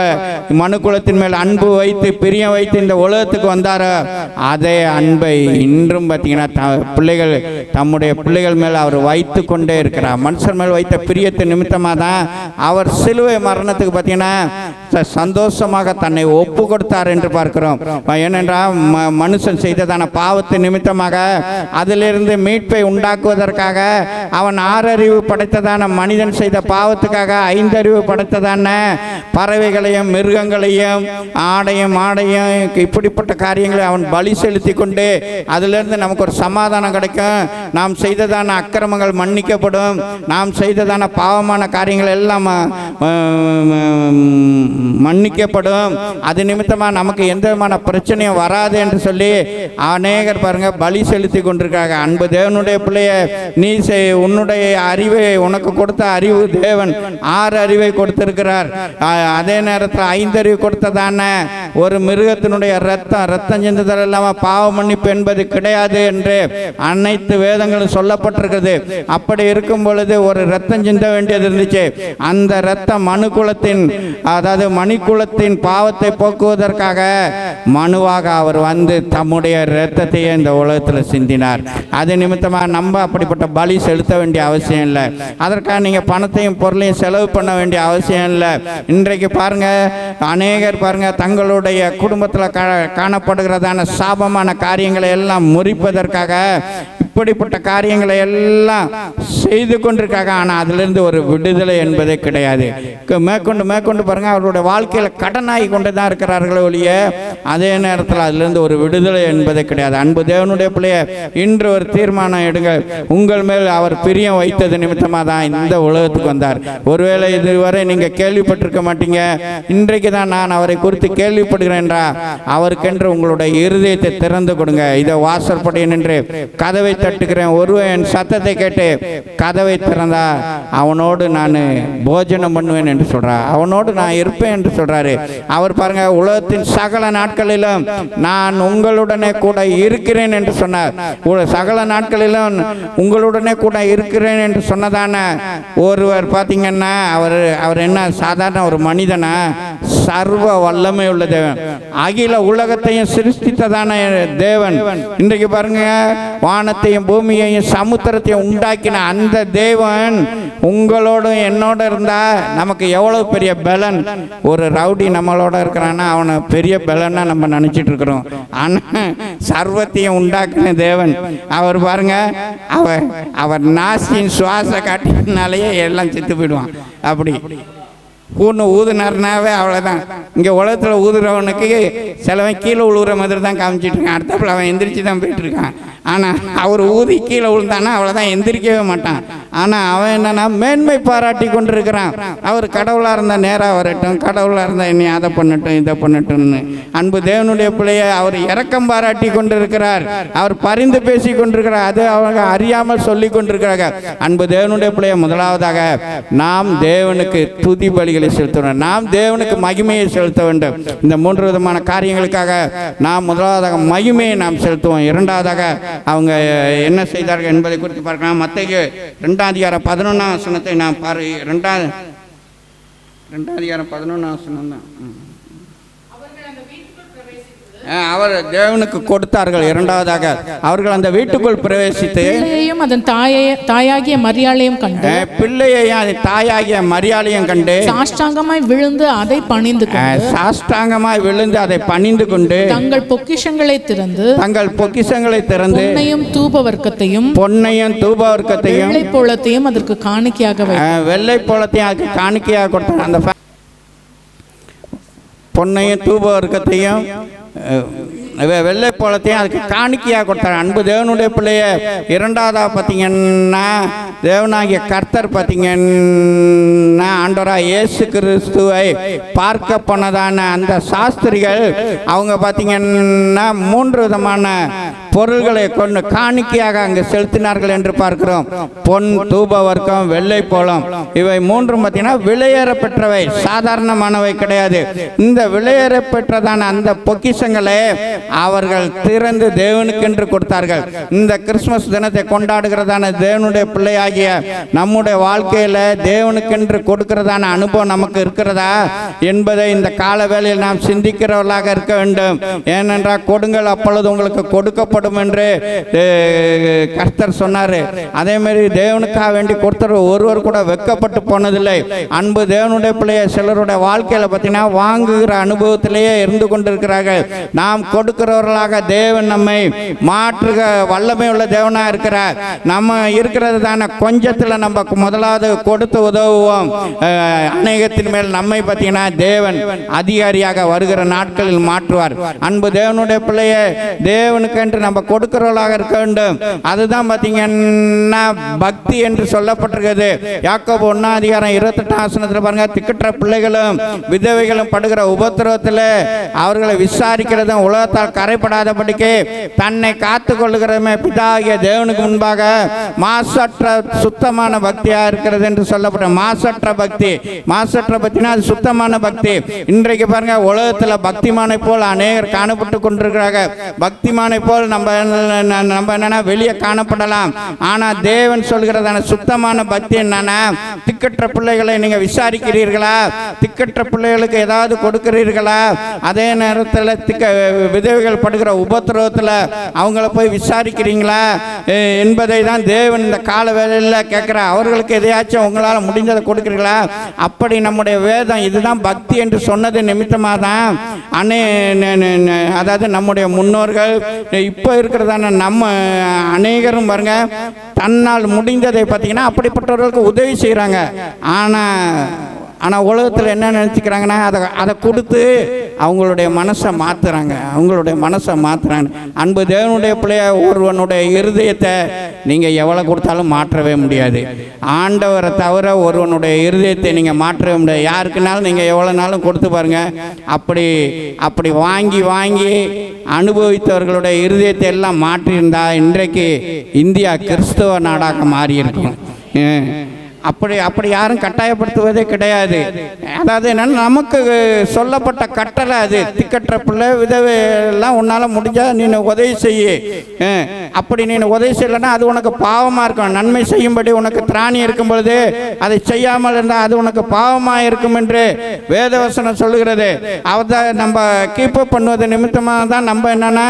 மனுக்குலத்தின் மேல் அன்பு வைத்து பிரியம் வைத்து இந்த உலகத்துக்கு வந்தாரோ அதே அன்பை இன்றும் பார்த்தீங்கன்னா பிள்ளைகள் தம்முடைய பிள்ளைகள் மேல் அவர் வைத்து கொண்டே இருக்கிறார். மனுஷன் மேல் வைத்த பிரியத்தின் நிமித்தமாக தான் அவர் சிலுவை மரணத்துக்கு பார்த்தீங்கன்னா சந்தோஷமாக தன்னை ஒப்பு கொடுத்தார் என்று பார்க்கிறோம். ஏனென்றால் மனுஷன் செய்ததான பாவத்தின் நிமித்தமாக அதிலிருந்து மீட்பை உண்டாக்குவதற்காக அவன் 6 அறிவு படைத்ததான மனிதன் செய்த பாவத்துக்காக 5 அறிவு படைத்ததான பறவைகளையும் மிருகங்களையும் ஆடையும் இப்படிப்பட்ட காரியங்களை அவன் பலி செலுத்தி கொண்டு அதிலிருந்து நமக்கு ஒரு சமாதானம் கிடைக்கும். நாம் செய்ததான அக்கிரமங்கள் மன்னிக்கப்படும். நாம் செய்ததான பாவமான காரியங்கள் எல்லாம் மன்னிக்கப்படும். அது நிமித்தமாக நமக்கு எந்த விதமான பிரச்சனையும் வராது என்று சொல்லி அநேகர் பாருங்க பலி செலுத்தி கொண்டிருக்காங்க. அன்பு தேவனுடைய பிள்ளைய, நீ உன்னுடைய அறிவை உனக்கு கொடுத்த அறிவு தேவன் 6 அறிவை கொடுத்திருக்கிறார். அதே நேரத்தில் 5 அறிவு கொடுத்ததான ஒரு மிருகத்தினுடைய ரத்தம் சிந்துதல் இல்லாமல் பாவ மன்னிப்பு என்பது கிடையாது என்று அனைத்து வேதங்களும் சொல்லப்பட்டிருக்கிறது. அப்படி இருக்கும் பொழுது ஒரு ரத்தம் சிந்த வேண்டியது இருந்துச்சு. அந்த ரத்தம் மனுக்குலத்தின், அதாவது மணிக்குலத்தின் பாவத்தை போக்குவதற்காக மனுவாக அவர் வந்து தம்முடைய இரத்தத்தையே இந்த உலகத்தில் சிந்தினார். அது நிமித்தமாக நம்ம அப்படிப்பட்ட பலி செலுத்த வேண்டிய அவசியம் இல்லை. அதற்காக நீங்கள் பணத்தையும் பொருளையும் செலவு பண்ண வேண்டிய அவசியம் இல்லை. இன்றைக்கு பாருங்க, அநேகர் பாருங்க தங்களுடைய குடும்பத்தில் காணப்படுகிறதான சாபமான காரியங்களை எல்லாம் முறிப்பதற்காக இப்படிப்பட்ட காரியங்களை எல்லாம் செய்து கொண்டிருக்காங்க. ஆனால் அதிலிருந்து ஒரு விடுதலை என்பதே கிடையாது. மேற்கொண்டு பாருங்க, அவருடைய வாழ்க்கையில் கடனாகி கொண்டு தான் இருக்கிறார்களே ஒழிய அதே நேரத்தில் அதிலிருந்து ஒரு விடுதலை என்பதே கிடையாது. அன்பு தேவனுடைய பிள்ளைய, இன்று ஒரு தீர்மானம் எடுங்க. உங்கள் மேல் அவர் பிரியம் வைத்தது நிமித்தமாக தான் இந்த உலகத்துக்கு வந்தார். ஒருவேளை இதுவரை நீங்கள் கேள்விப்பட்டிருக்க மாட்டீங்க. இன்றைக்கு தான் நான் அவரை குறித்து கேள்விப்படுகிறேன்றா, அவருக்கென்று உங்களுடைய இருதயத்தை திறந்து கொடுங்க. இதை வாசற்படி நின்று கதவை தட்டுகிறேன், ஒருவன் என் சத்தத்தை கேட்டு கதவை திறந்தா அவனோடு நான் போஜனம் பண்ணுவேன் என்று சொல்றார். அவனோடு நான் இருப்பேன் என்று சொல்றாரு. அவர் பாருங்க, உலகத்தின் சகல நாட்களிலும் நான் உங்களுடனே கூட இருக்கிறேன் என்று சொன்னார். சகல நாட்களிலும் உங்களுடனே கூட இருக்கிறேன் என்று சொன்னதான ஒருவர் பார்த்தீங்கன்னா அவர் என்ன சாதாரண ஒரு மனிதனா? சர்வ வல்லமை உள்ள தேவன், அகில உலகத்தையும் சிருஷ்டித்ததான தேவன். இன்றைக்கு பாருங்க, வானத்தையும் பூமியையும் சமுத்திரத்தையும் உண்டாக்கின அந்த தேவன் உங்களோட என்னோட இருந்தா நமக்கு எவ்வளவு பெரிய பலன். ஒரு ரவுடி நம்மளோட இருக்கிறான்னா அவனை பெரிய பலன்னா நம்ம நினைச்சிட்டு இருக்கிறோம். ஆனா சர்வத்தையும் உண்டாக்கின தேவன் அவர் பாருங்க, அவர் நாசியின் சுவாச காட்டினாலேயே எல்லாம் செத்து போயிடுவான். அப்படி ஊதுனாருனாவே அவ்வளோதான். இங்கே உலகத்தில் ஊதுறவனுக்கு சிலவன் கீழே உழுவுற மாதிரி தான் காமிச்சிட்டு இருக்கான். அடுத்தப்பில் அவன் எந்திரிச்சு தான் போயிட்டு இருக்கான். ஆனால் அவர் ஊதி கீழே விழுந்தானா அவ்வளோதான், எந்திரிக்கவே மாட்டான். ஆனால் அவன் என்னன்னா மேன்மை பாராட்டி கொண்டிருக்கிறான். அவர் கடவுளாக இருந்தால் நேராக வரட்டும், கடவுளாக இருந்தால் என்னை அதை பண்ணட்டும் இதை பண்ணட்டும்னு. அன்பு தேவனுடைய பிள்ளைய அவர் இரக்கம் பாராட்டி கொண்டிருக்கிறார். அவர் பரிந்து பேசி கொண்டிருக்கிறார். அது அவங்க அறியாமல் சொல்லி கொண்டிருக்கிறாங்க. அன்பு தேவனுடைய பிள்ளைய, முதலாவதாக நாம் தேவனுக்கு துதி பலிகளை செலுத்தணும். நாம் தேவனுக்கு மகிமையை செலுத்த வேண்டும். இந்த 3 விதமான காரியங்களுக்காக நாம் முதலாவதாக மகிமையை நாம் செலுத்துவோம். இரண்டாவதாக அவங்க என்ன செய்தார்கள் என்பதை குறித்து பார்க்கலாம். மத்தேயு 2:11 நாம் பாரு. 2:11 தான் அவர் தேவனுக்கு கொடுத்தார்கள். இரண்டாவதாக அவர்கள் அந்த வீட்டுக்குள் பிரவேசித்து பிள்ளையையும் அதன் தாயாகிய மரியாளையும் கண்டு பிள்ளையையும் அதன் தாயாகிய மரியாளையும் கண்டு சாஷ்டாங்கமாய் விழுந்து அதை பணிந்து கொண்டு தங்கள் பொக்கிஷங்களை திறந்து பொன்னையும் தூபவர்க்கத்தையும் வெள்ளைப்போளத்தையும் அதற்கு காணிக்கையாக கொடுத்தார். அந்த பொன்னையும் தூபவர்க்கத்தையும் வெள்ளை போலத்தையும் அதுக்கு காணிக்கையாக கொடுத்தார். அன்பு தேவனுடைய பிள்ளைய இரண்டாவதாக பார்த்தீங்கன்னா தேவனாகிய கர்த்தர் பார்த்தீங்கன்னா ஆண்டவராக இயேசு கிறிஸ்துவை பார்க்க போனதான அந்த சாஸ்திரிகள் அவங்க பார்த்தீங்கன்னா 3 விதமான பொருள்களை கொண்டு காணிக்கையாக அங்கு செலுத்தினார்கள் என்று பார்க்கிறோம். பொன், தூபவர்க்கம், வெள்ளை போலம், இவை 3 பார்த்தீங்கன்னா விலையேற பெற்றவை, சாதாரணமானவை கிடையாது. இந்த விலையேற பெற்றதான அந்த பொக்கிஷங்களை அவர்கள் திறந்து தேவனுக்கென்று கொடுத்தார்கள். இந்த கிறிஸ்துமஸ் தினத்தை கொண்டாடுகிறதான தேவனுடைய பிள்ளையாகிய நம்முடைய வாழ்க்கையில தேவனுக்கென்று கொடுக்கிறதான அனுபவம் நமக்கு இருக்கிறதா என்பதை இந்த கால வேளையில் நாம் சிந்திக்கிறவர்களாக இருக்க வேண்டும். ஏனென்றால் கொடுங்கள் அப்பொழுது உங்களுக்கு கொடுக்கப்படும் என்று கர்த்தர் சொன்னார். அதே மாதிரி தேவனுக்காக வேண்டி கொடுத்தவர் ஒருவர் கூட வெட்கப்பட்டு போனதில்லை. அன்பு தேவனுடைய பிள்ளைய சிலருடைய வாழ்க்கையில பார்த்தீங்கன்னா வாங்குகிற அனுபவத்திலேயே இருந்து கொண்டிருக்கிறார்கள். நாம் கொடுக்கிறவர்களாக தேவன் நம்மை மாற்றுக வல்லமை உள்ள தேவனாக இருக்கிறார். நம்ம இருக்கிறது தானே கொஞ்சத்தில் நம்ம முதலாவது கொடுத்து உதவுவோம். அநேகத்தின் மேல் நம்மை பார்த்தீங்கன்னா தேவன் அதிகாரியாக வருகிற நாட்களில் மாற்றுவார். அன்பு தேவனுடைய பிள்ளைய தேவனுக்கு என்று நம்ம கொடுக்கிறவர்களாக இருக்க வேண்டும். அதுதான் பார்த்தீங்கன்னா பக்தி என்று சொல்லப்பட்டிருக்கிறது. யாக்கோபு 1:28 பாருங்க, திக்கற்ற பிள்ளைகளும் விதவைகளும் படுகிற உபத்திரவத்தில் அவர்களை விசாரிக்கிறதும் உலகத்தால் கரைப்படாதபடிக்கு தன்னை காத்து கொள்ளுகிறதுமே பிதாகிய தேவனுக்கு முன்பாக மாசற்ற சுத்தமான பக்தியா இருக்கிறது என்று சொல்லப்பட்ட மாசற்ற பக்தி. மாசற்ற பக்தினா அது சுத்தமான பக்தி. இன்றைக்கு பாருங்க உலகத்தில் பக்திமானை போல் அநேகர் காணப்பட்டு கொண்டிருக்கிறார்கள். பக்திமானை போல் நம்ம என்னன்னா வெளியே காணப்படலாம். ஆனா தேவன் சொல்கிறதான சுத்தமான பக்தி என்னன்னா, திக்கற்ற பிள்ளைகளை நீங்க விசாரிக்கிறீர்களா? திக்கற்ற பிள்ளைகளுக்கு ஏதாவது கொடுக்கிறீர்களா? அதே நேரத்தில் விதவைகள் படுகிற உபத்திரவத்தில் அவங்கள போய் விசாரிக்கிறீங்களா என்பதை தான் தேவன் இந்த கால வேளையில் கேட்கிறார். அவர்களுக்கு எதையாச்சும் உங்களால் முடிஞ்சதை கொடுக்கிறீர்களா? அப்படி நம்முடைய வேதம் இதுதான் பக்தி என்று சொன்னது நிமித்தமாக தான் அதாவது நம்முடைய முன்னோர்கள் இப்போ இருக்கிறதான நம்ம அநேகரும் பாருங்க தன்னால் முடிந்ததை பார்த்தீங்கன்னா அப்படிப்பட்டவர்களுக்கு உதவி செய்கிறாங்க. ஆனால் உலகத்தில் என்ன நினச்சிக்கிறாங்கன்னா அதை கொடுத்து அவங்களுடைய மனசை மாற்றுறாங்க. அன்பு தேவனுடைய பிள்ளைய ஒருவனுடைய இருதயத்தை நீங்கள் எவ்வளோ கொடுத்தாலும் மாற்றவே முடியாது. ஆண்டவரை தவிர ஒருவனுடைய இருதயத்தை நீங்கள் மாற்றவே முடியாது. யாருக்குனாலும் நீங்கள் எவ்வளோ நாளும் கொடுத்து பாருங்கள். அப்படி வாங்கி அனுபவித்தவர்களுடைய இருதயத்தை எல்லாம் மாற்றியிருந்தா இன்றைக்கு இந்தியா கிறிஸ்தவ நாடாக மாறியிருக்கும். அப்படி யாரும் கட்டாயப்படுத்துவதே கிடையாது. அதாவது என்னன்னா நமக்கு சொல்லப்பட்ட கட்டளை அது. திக்கற்ற பிள்ளை விதவை எல்லாம் உன்னால் முடிஞ்சால் நீ உதவி செய்ய. அப்படி நீ உதவி செய்யலைன்னா அது உனக்கு பாவமாக இருக்கும். நன்மை செய்யும்படி உனக்கு திராணி இருக்கும் பொழுது அதை செய்யாமல் இருந்தால் அது உனக்கு பாவமாக இருக்கும் என்று வேதவசனம் சொல்லுகிறது. அதை நம்ம கீப்பப் பண்ணுவது நிமித்தமாக தான் நம்ம என்னென்னா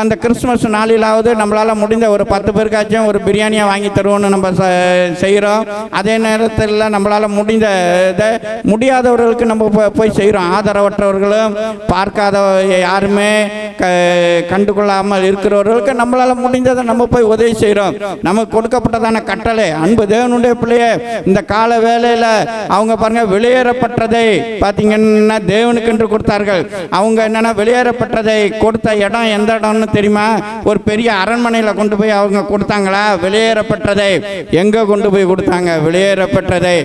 அந்த கிறிஸ்துமஸ் நாளிலாவது நம்மளால் முடிந்த ஒரு 10 பேருக்காச்சும் ஒரு பிரியாணியை வாங்கி தருவோம்னு நம்ம செய்கிறோம். அதே நேரத்தில் நம்மளால் முடியாதவர்களுக்கு நம்ம போய் செய்கிறோம். ஆதரவற்றவர்களும் பார்க்காத யாருமே கண்டுகொள்ளாமல் இருக்கிறவர்களுக்கு நம்மளால் முடிந்ததை நம்ம போய் உதவி செய்கிறோம். நமக்கு கொடுக்கப்பட்டதான கட்டளை. அன்பு தேவனுடைய பிள்ளைய இந்த கால வேளையில் அவங்க பாருங்க வெளியேறப்பட்டதை பார்த்தீங்கன்னா தேவனுக்கு என்று கொடுத்தார்கள். அவங்க என்னன்னா வெளியேறப்பட்டதை கொடுத்த இடம் எந்த இடம்னு தெரியுமா? ஒரு பெரிய அரண்மனையில் கொண்டு போய் அவங்க கொடுத்தாங்களா? வெளியேறப்பட்டதை எங்கே கொண்டு போய் கொடுத்தாங்க? வெளியேறப்பட்டதை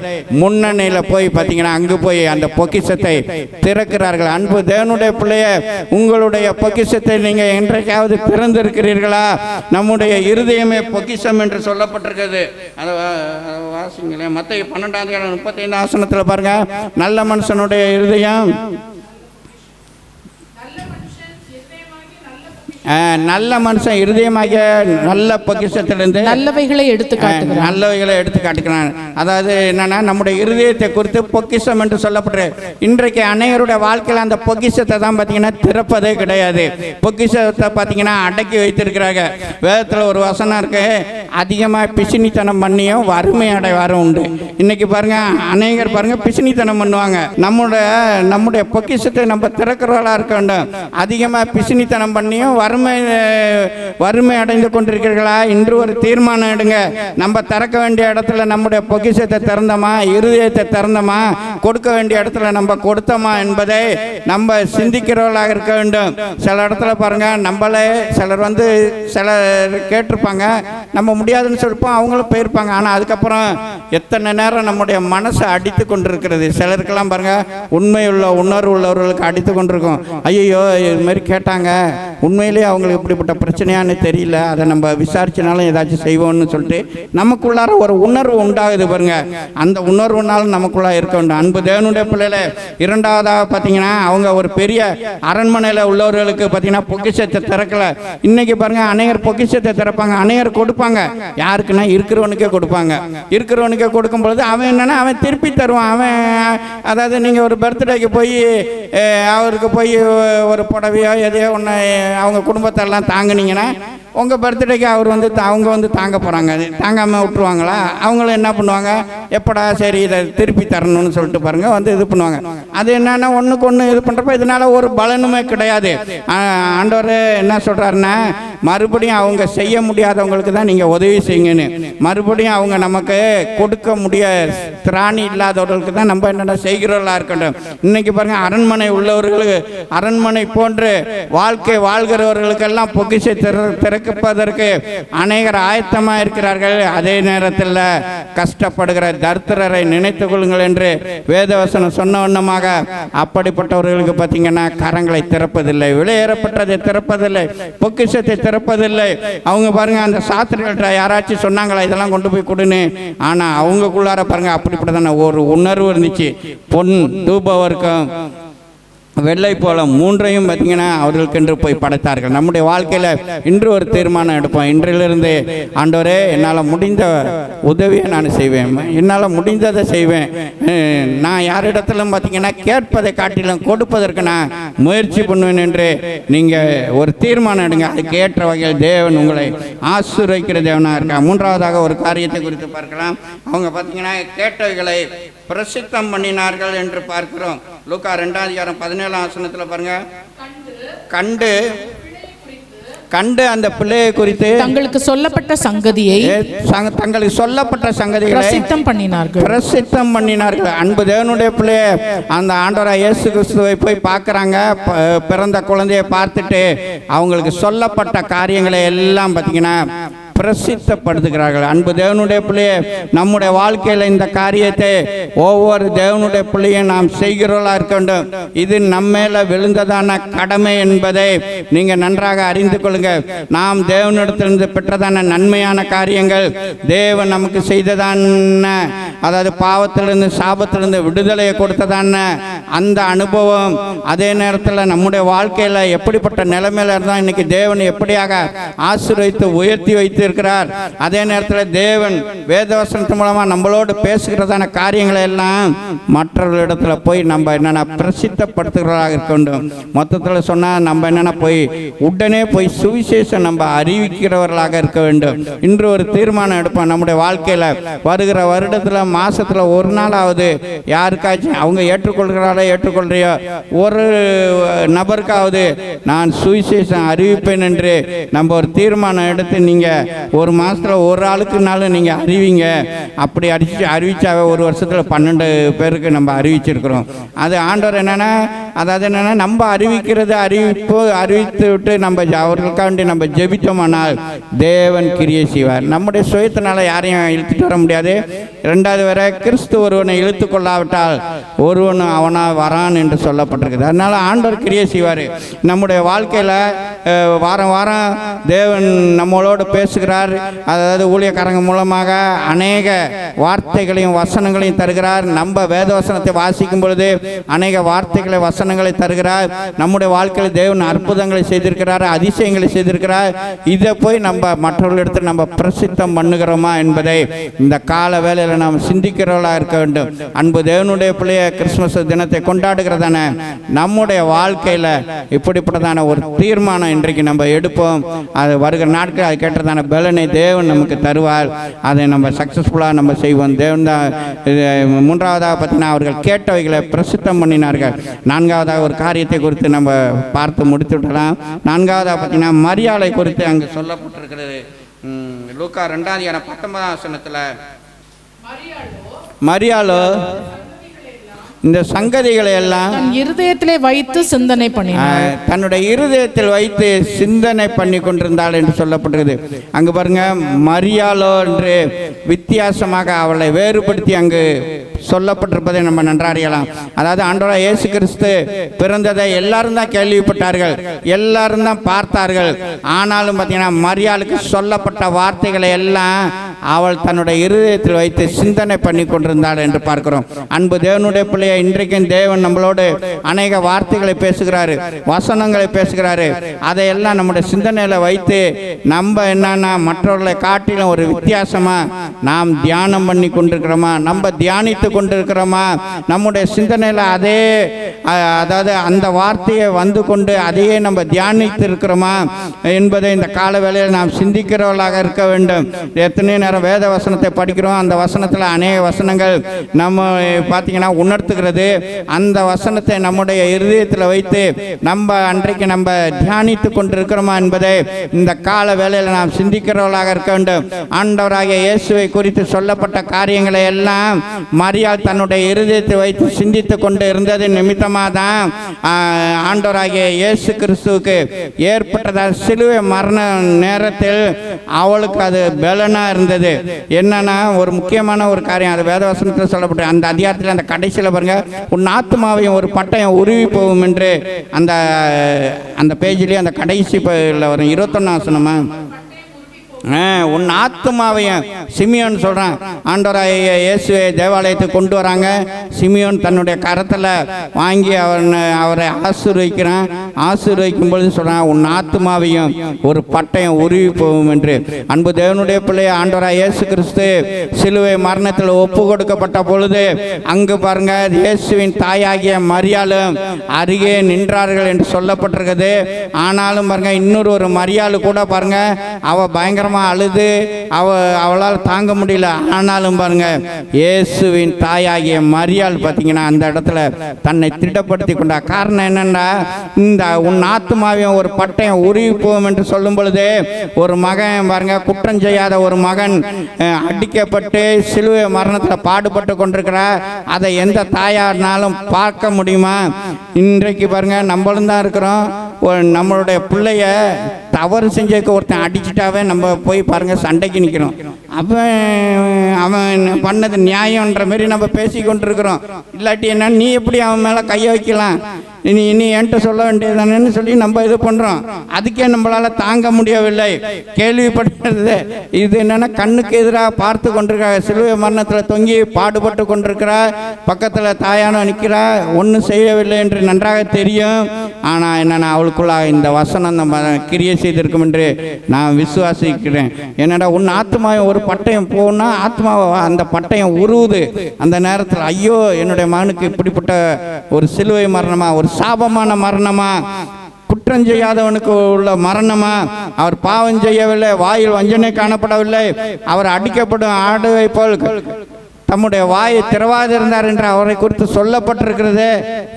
முன்னணியில் போய் பார்த்தீங்கன்னா அங்கு போய் அந்த பொக்கிஷத்தை திறக்கிறார்கள். அன்பு தேவனுடைய பிள்ளைய உங்களுடைய பொக்கிஷத்தை நீங்கள் என்றைக்காவது திறந்திருக்கிறீர்களா? நம்முடைய இருதயமே பொக்கிஷம் என்று சொல்லப்பட்டிருக்கிறது. அதை வாசிங்களேன். மத்தேயு 12:35 பாருங்க. நல்ல மனுஷனுடைய இருதயம் நல்ல மனுஷன் இருதயமாக நல்ல பொக்கிஷத்திலிருந்து நல்லவைகளை எடுத்து காட்டுகிறான். அதாவது என்னன்னா நம்முடைய இருதயத்தை குறித்து பொக்கிஷம் என்று சொல்லப்படுற இன்றைக்கு அநேகருடைய வாழ்க்கையில் அந்த பொக்கிஷத்தை தான் பார்த்தீங்கன்னா திறப்பதே கிடையாது. பொக்கிஷத்தை பார்த்தீங்கன்னா அடக்கி வைத்திருக்கிறாங்க. வேதத்தில் ஒரு வசனம் இருக்கு, அதிகமாக பிசினித்தனம் பண்ணியும் வறுமை அடைவாரும் உண்டு. இன்னைக்கு பாருங்க அநேகர் பாருங்க பிசினித்தனம் பண்ணுவாங்க. நம்முடைய பொக்கிஷத்தை நம்ம திறக்கிறவர்களாக இருக்க வேண்டும். அதிகமாக பிசினித்தனம் பண்ணியும் வறுமை வறுமை அடைந்து கொண்டிருக்கிறீர்களா? இன்று ஒரு தீர்மானம் எடுங்க. நம்ம திறக்க வேண்டிய இடத்துல நம்முடைய பொக்கிஷத்தை திறந்தோமா, இருதயத்தை திறந்தோமா, கொடுக்க வேண்டிய இடத்துல நம்ம கொடுத்தோமா என்பதை நம்ம சிந்திக்கிறவர்களாக இருக்க வேண்டும். சில இடத்துல பாருங்க, நம்மளே சிலர் சிலர் கேட்டிருப்பாங்க, நம்ம முடியாதுன்னு சொல்லிப்போம், அவங்களும் போயிருப்பாங்க. ஆனால் அதுக்கப்புறம் எத்தனை நேரம் நம்முடைய மனசை அடித்து கொண்டிருக்கிறது. சிலருக்கெல்லாம் பாருங்க, உண்மையுள்ள உணர்வு உள்ளவர்களுக்கு அடித்து கொண்டிருக்கும். ஐயோ இது மாதிரி கேட்டாங்க, உண்மையிலேயே அவங்களுக்கு இப்படிப்பட்ட பிரச்சனையான்னு தெரியல, அதை நம்ம விசாரிச்சனாலும் ஏதாச்சும் செய்வோம்னு சொல்லிட்டு நமக்குள்ளார ஒரு உணர்வு உண்டாகுது பாருங்க. அந்த உணர்வுனாலும் நமக்குள்ளே இருக்க வேண்டும். அன்பு தேவனுடைய பிள்ளைகள, இரண்டாவதாக பார்த்தீங்கன்னா, அவங்க ஒரு பெரிய அரண்மனையில் உள்ளவர்களுக்கு பார்த்தீங்கன்னா பொக்கிஷத்தை திறக்கல. இன்னைக்கு பாருங்க, அநேகர் பொக்கிஷத்தை திறப்பாங்க, அநேகர் கொடுப்பாங்க. யாருக்குன்னா இருக்கிறவனுக்கே கொடுப்பாங்க. இருக்கிறவனுக்கே கொடுக்கும் பொழுது அவன் என்னன்னா, அவன் திருப்பி தருவான். அவன் அதாவது நீங்கள் ஒரு பர்த்டேக்கு போய் அவருக்கு போய் ஒரு புடவையோ எதையோ ஒன்று அவங்க குடும்பத்தெல்லாம் தாங்கினீங்கன்னா, உங்கள் பர்த்டேக்கு அவர் அவங்க தாங்க போகிறாங்க. தாங்காமல் விட்டுருவாங்களா? அவங்களும் என்ன பண்ணுவாங்க, எப்படா சரி இதை திருப்பி தரணும்னு சொல்லிட்டு பாருங்கள் இது பண்ணுவாங்க. அது என்னன்னா, ஒன்றுக்கு ஒன்று இது பண்ணுறப்ப இதனால ஒரு பலனுமே கிடையாது. ஆண்டவர் என்ன சொல்கிறாருன்னா, மறுபடியும் அவங்க செய்ய முடியாதவங்களுக்கு தான் நீங்கள் உதவி செய்யுங்கன்னு. மறுபடியும் அவங்க நமக்கு கொடுக்க முடிய திராணி இல்லாதவர்களுக்கு தான் நம்ம என்னென்ன செய்கிறவர்களாக இருக்கட்டும். இன்னைக்கு பாருங்கள், அரண்மனை உள்ளவர்களுக்கு, அரண்மனை போன்று வாழ்க்கை வாழ்கிறவர்களுக்கெல்லாம் பொக்கிஷை திறப்பதற்கு அநேகர் ஆயத்தமாக இருக்கிறார்கள். அதே நேரத்தில் கஷ்டப்படுகிற தரித்திரரை நினைத்து கொள்ளுங்கள் என்று வேதவசனம் சொன்ன வண்ணமாக அப்படிப்பட்டவர்களுக்கு பார்த்தீங்கன்னா கரங்களை திறப்பதில்லை, விலையேறப்பட்டதை திறப்பதில்லை, பொக்கிஷத்தை திறப்பதில்லை. அவங்க பாருங்க, அந்த சாஸ்திரிகள்கிட்ட யாராச்சும் சொன்னாங்களா இதெல்லாம் கொண்டு போய் கொடுன்னு? ஆனால் அவங்களுக்குள்ளார பாருங்க அப்படிப்பட்டதான ஒரு உணர்வு இருந்துச்சு. பொன் தூபவர்க்கம் வெள்ளை போல மூன்றையும் பார்த்தீங்கன்னா அவர்களுக்கென்று போய் படைத்தார்கள். நம்முடைய வாழ்க்கையில் இன்று ஒரு தீர்மானம் எடுப்போம். இன்றிலிருந்து ஆண்டவரே, என்னால் முடிந்த உதவியை நான் செய்வேன், என்னால் முடிந்ததை செய்வேன். நான் யாரிடத்திலும் பார்த்தீங்கன்னா கேட்பதை காட்டிலும் கொடுப்பதற்கு நான் முயற்சி பண்ணுவேன் என்று நீங்கள் ஒரு தீர்மானம் எடுங்க. அதுக்கு ஏற்ற வகையில் தேவன் உங்களை ஆசீர்வதிக்கிற தேவனாக இருக்காங்க. மூன்றாவதாக ஒரு காரியத்தை குறித்து பார்க்கலாம். அவங்க பார்த்தீங்கன்னா கேட்டவைகளை பிரசித்தம் பண்ணினார்கள் என்று பார்க்கிறோம். லூக்கா 2:17 பாருங்க, கண்டு அந்த பிள்ளையை குறித்து தங்களுக்கு சொல்லப்பட்ட சங்கதிகளை பிரசித்தம் பண்ணினார்கள். அன்பு தேவனுடைய பிள்ளையை, அந்த ஆண்டவராகிய இயேசு கிறிஸ்துவை போய் பார்க்குறாங்க. பிறந்த குழந்தையை பார்த்துட்டு அவங்களுக்கு சொல்லப்பட்ட காரியங்களை எல்லாம் பார்த்தீங்கன்னா பிரசித்தப்படுத்துகிறார்கள். அன்பு தேவனுடைய பிள்ளையை, நம்முடைய வாழ்க்கையில் இந்த காரியத்தை ஒவ்வொரு தேவனுடைய பிள்ளையும் நாம் செய்கிறவர்களாக இருக்க வேண்டும். இது நம்மேல விழுந்ததான கடமை என்பதை நீங்கள் நன்றாக அறிந்து கொள்ளுங்க. நாம் தேவனிடத்திலிருந்து பெற்றதான நன்மையான காரியங்கள், தேவன் நமக்கு செய்ததான, அதாவது பாவத்திலிருந்து சாபத்திலிருந்து விடுதலையை கொடுத்ததான அந்த அனுபவம், அதே நேரத்தில் நம்முடைய வாழ்க்கையில் எப்படிப்பட்ட நிலைமையில இருந்தால் இன்னைக்கு தேவன் எப்படியாக ஆசீர்வதித்து உயர்த்தி வைத்து இருக்கிறார். அதே நேரத்தில் தேவன் வேதவசனத்தின் மூலமாக நம்மளோடு பேசுகிறதான காரியங்களை எல்லாம் மற்றவர்களிடத்தில் போய் நம்ம என்னென்ன பிரசித்தப்படுத்துகிறவர்களாக இருக்க வேண்டும். மொத்தத்தில் சொன்னால் நம்ம என்னென்ன போய் உடனே போய் சுவிசேஷம் நம்ம அறிவிக்கிறவர்களாக இருக்க வேண்டும். இன்று ஒரு தீர்மானம் எடுப்போம். நம்முடைய வாழ்க்கையில் வருகிற வருடத்தில் மாசத்தில் ஒரு நாளாவது யாருக்காச்சும் அவங்க ஏற்றுக்கொள்றியோ ஒரு நபருக்காவது நான் சுவிசேஷம் அறிவிப்பேன் என்று நம்ம ஒரு தீர்மானம் எடுத்து நீங்கள் ஒரு மாதத்தில் ஒரு ஆளுக்குனாலும் நீங்கள் அறிவிங்க. அப்படி அறிவிச்சாவே ஒரு வருஷத்தில் 12 பேருக்கு நம்ம அறிவிச்சிருக்கிறோம். அது ஆண்டவர் என்னென்னா, அதாவது என்னென்னா, நம்ம அறிவித்து விட்டு நம்ம அவர்களுக்காண்டி நம்ம ஜெபித்தோமானால் தேவன் கிரியை செய்வார். நம்முடைய சுயத்தினால யாரையும் இழுத்துட்டு வர முடியாது. ரெண்டாவது வேற, கிறிஸ்து ஒருவனை இழுத்து கொள்ளாவிட்டால் ஒருவன் அவனா வரான் என்று சொல்லப்பட்டிருக்குது. அதனால ஆண்டவர் கிரியை செய்வார். நம்முடைய வாழ்க்கையில் வாரம் வாரம் தேவன் நம்மளோடு பேசுகிறார். அதாவது ஊழியக்காரங்க மூலமாக அநேக வார்த்தைகளையும் வசனங்களையும் தருகிறார். நம்ம வேத வசனத்தை வாசிக்கும் பொழுது அநேக வார்த்தைகளை வசனங்களை தருகிறார். நம்முடைய வாழ்க்கையில் தேவன் அற்புதங்களை செய்திருக்கிறார், அதிசயங்களை செய்திருக்கிறார். இதை போய் நம்ம மற்றவர்களிடத்தில் நம்ம பிரசித்தம் பண்ணுகிறோமா என்பதை இந்த கால வேளையில் நாம் சிந்திக்கிறவர்களாக இருக்க வேண்டும். அன்பு தேவனுடைய பிள்ளைய கிறிஸ்துமஸ் தினத்தை கொண்டாடுகிறதான நம்முடைய வாழ்க்கையில் இப்படிப்பட்டதான ஒரு தீர்மானம் இன்றைக்கு நம்ம எடுப்போம். அது வருகிற நாட்கள் அது கேட்டதான பலனை தேவன் நமக்கு தருவார். அதை நம்ம சக்ஸஸ்ஃபுல்லாக நம்ம செய்வோம். தேவன் தான். மூன்றாவதாக பார்த்தீங்கன்னா அவர்கள் கேட்டவைகளை பிரசித்தம் பண்ணினார்கள். நான்காவதாக ஒரு காரியத்தை குறித்து நம்ம பார்த்து முடித்து விடலாம். நான்காவதாக பார்த்தீங்கன்னா மரியாதை குறித்து அங்கு சொல்லப்பட்டிருக்கிறது. லூக்கா 2:19 மரியாளோ இந்த சங்கதிகளை எல்லாம் இருதயத்திலே வைத்து சிந்தனை பண்ணினாள். தன்னுடைய இருதயத்தில் வைத்து சிந்தனை பண்ணி கொண்டிருந்தாள் என்று சொல்லப்பட்டிருக்குது. அங்கு பாருங்க, மரியாளோ என்று வித்தியாசமாக அவளை வேறுபடுத்தி அங்கு சொல்லப்பட்டிருப்பதை நம்ம நன்றாக அறியலாம். அதாவது ஆண்டவராகிய இயேசு கிறிஸ்து பிறந்ததை எல்லாரும் தான் கேள்விப்பட்டார்கள், எல்லாரும் தான் பார்த்தார்கள். ஆனாலும் பார்த்தீங்கன்னா மரியாளுக்கு சொல்லப்பட்ட வார்த்தைகளை எல்லாம் அவள் தன்னுடைய இருதயத்தில் வைத்து சிந்தனை பண்ணி கொண்டிருந்தாள் என்று பார்க்கிறோம். அன்பு தேவனுடைய பிள்ளையை, இன்றைக்கும் தேவன் நம்மளோடு அநேக வார்த்தைகளை பேசுகிறாரு, வசனங்களை பேசுகிறாரு. அதையெல்லாம் நம்முடைய சிந்தனையில வைத்து நம்ம என்னன்னா மற்றவர்களை காட்டிலும் ஒரு வித்தியாசமா நாம் தியானம் பண்ணி கொண்டிருக்கிறோமா, நம்ம தியானித்து கொண்டிருக்கிறோமா, நம்முடைய சிந்தனையில் அதே அதாவது அந்த வார்த்தையை வந்து கொண்டு அதையே நம்ம தியானித்து இருக்கிறோமா என்பதை இந்த கால வேளையில் நாம் சிந்திக்கிறவர்களாக இருக்க வேண்டும். எத்தனை நேரம் வேத வசனத்தை படிக்கிறோம், அந்த வசனத்தில் அநேக வசனங்கள் நம்ம பார்த்தீங்கன்னா உணர்த்துகிறது. அந்த வசனத்தை நம்முடைய இருதயத்தில் வைத்து நம்ம அன்றைக்கு நம்ம தியானித்து கொண்டிருக்கிறோமா என்பதை இந்த கால வேளையில் நாம் சிந்திக்கிறவர்களாக இருக்க வேண்டும். ஆண்டவராகிய இயேசுவை குறித்து சொல்லப்பட்ட காரியங்களை எல்லாம் மரியாள் தன்னுடைய இருதயத்தை வைத்து சிந்தித்து கொண்டு இருந்தது நிமித்தமாக தான் ஆண்டவராகிய இயேசு கிறிஸ்துவுக்கு ஏற்பட்டதா சிலுவை மரண நேரத்தில் அவளுக்கு அது பலனா இருந்தது. என்னன்னா ஒரு முக்கியமான ஒரு காரியம், அது வேதவசனத்தில் சொல்லப்பட்டு அந்த அதிகாரத்தில் அந்த கடைசியில் பாருங்க, உன் ஆத்மாவையும் ஒரு பட்டயம் உருவி போகும் என்று அந்த பேஜிலேயே அந்த கடைசி வரும் 21 வசனமா, உன் ஆத்மாவையும் சிமியோன் சொல்கிறான். ஆண்டவராகிய இயேசுவை தேவாலயத்துக்கு கொண்டு வராங்க. சிமியோன் தன்னுடைய கரத்தில் வாங்கி அவரை ஆசீர்வதிக்கிறான். ஆசீர்வதிக்கும் பொழுது சொல்கிறான், உன் ஆத்மாவையும் ஒரு பட்டயம் உருவி போகும் என்று. அன்பு தேவனுடைய பிள்ளைய, ஆண்டவராகிய இயேசு கிறிஸ்து சிலுவை மரணத்தில் ஒப்பு கொடுக்கப்பட்ட பொழுது அங்கு பாருங்க, இயேசுவின் தாயாகிய மரியாளும் அருகே நின்றார்கள் என்று சொல்லப்பட்டிருக்குது. ஆனாலும் பாருங்க, இன்னொரு ஒரு மரியாளு கூட பாருங்க, அவ பயங்கர அழுது அவளால் தாங்க முடியல. ஆனாலும் பாருங்க, இயேசுவின் தாயாகிய மரியாள் பார்த்தீங்கன்னா அந்த இடத்துல தன்னை திடப்படுத்தி கொண்டா. காரணம் என்னன்னா, இந்த உன் ஆத்மாவையும் ஒரு பட்டயம் உருவி போகும் என்று சொல்லும் பொழுது ஒரு மகன் பாருங்க, குற்றம் செய்யாத ஒரு மகன் அடிக்கப்பட்டு சிலுவை மரணத்தில் பாடுபட்டு கொண்டிருக்கிறார். அதை எந்த தாயார்னாலும் பார்க்க முடியுமா? இன்றைக்கு பாருங்க, நம்மளும் தான் இருக்கிறோம். நம்மளுடைய பிள்ளைய தவறு செஞ்சதுக்கு ஒருத்தன் அடிச்சுட்டாவே நம்ம போய் பாருங்க சண்டைக்கு நிற்கிறோம். அவன் பண்ணது நியாயம்ன்ற மாதிரி நம்ம பேசி கொண்டிருக்கிறோம். இல்லாட்டி என்ன, நீ எப்படி அவன் மேலே கையை வைக்கலாம், இனி என்கிட்ட சொல்ல வேண்டியதானு சொல்லி நம்ம இது பண்ணுறோம். அதுக்கே நம்மளால் தாங்க முடியவில்லை. கேள்விப்பட்டது இது என்னென்னா, கண்ணுக்கு எதிராக பார்த்து கொண்டிருக்கா, சிலுவை மரணத்தில் தொங்கி பாடுபட்டு கொண்டிருக்கிறா, பக்கத்தில் தாயானோ நிற்கிறா, ஒன்றும் செய்யவில்லை என்று நன்றாக தெரியும். ஆனால் என்னென்னா, அவளுக்குள்ள இந்த வசனம் நம்ம கிரியை செய்திருக்கும் என்று நான் விசுவாசிக்கிறேன். என்னடா, உன் ஆத்மாவை ஒரு பட்டயம் போனால் ஆத்மாவை அந்த பட்டயம் உருவுது. அந்த நேரத்தில் ஐயோ, என்னுடைய மகனுக்கு இப்படிப்பட்ட ஒரு சிலுவை மரணமா, ஒரு சாபமான மரணமா, குற்றம் செய்யாதவனுக்கு உள்ள மரணமா, அவர் பாவம் செய்யவில்லை, வாயில் வஞ்சனை காணப்படவில்லை, அவர் அடிக்கப்படும் ஆடுவை போல் தம்முடைய வாயை திறவாதிருந்தார் என்று அவரை குறித்து சொல்லப்பட்டிருக்கிறது.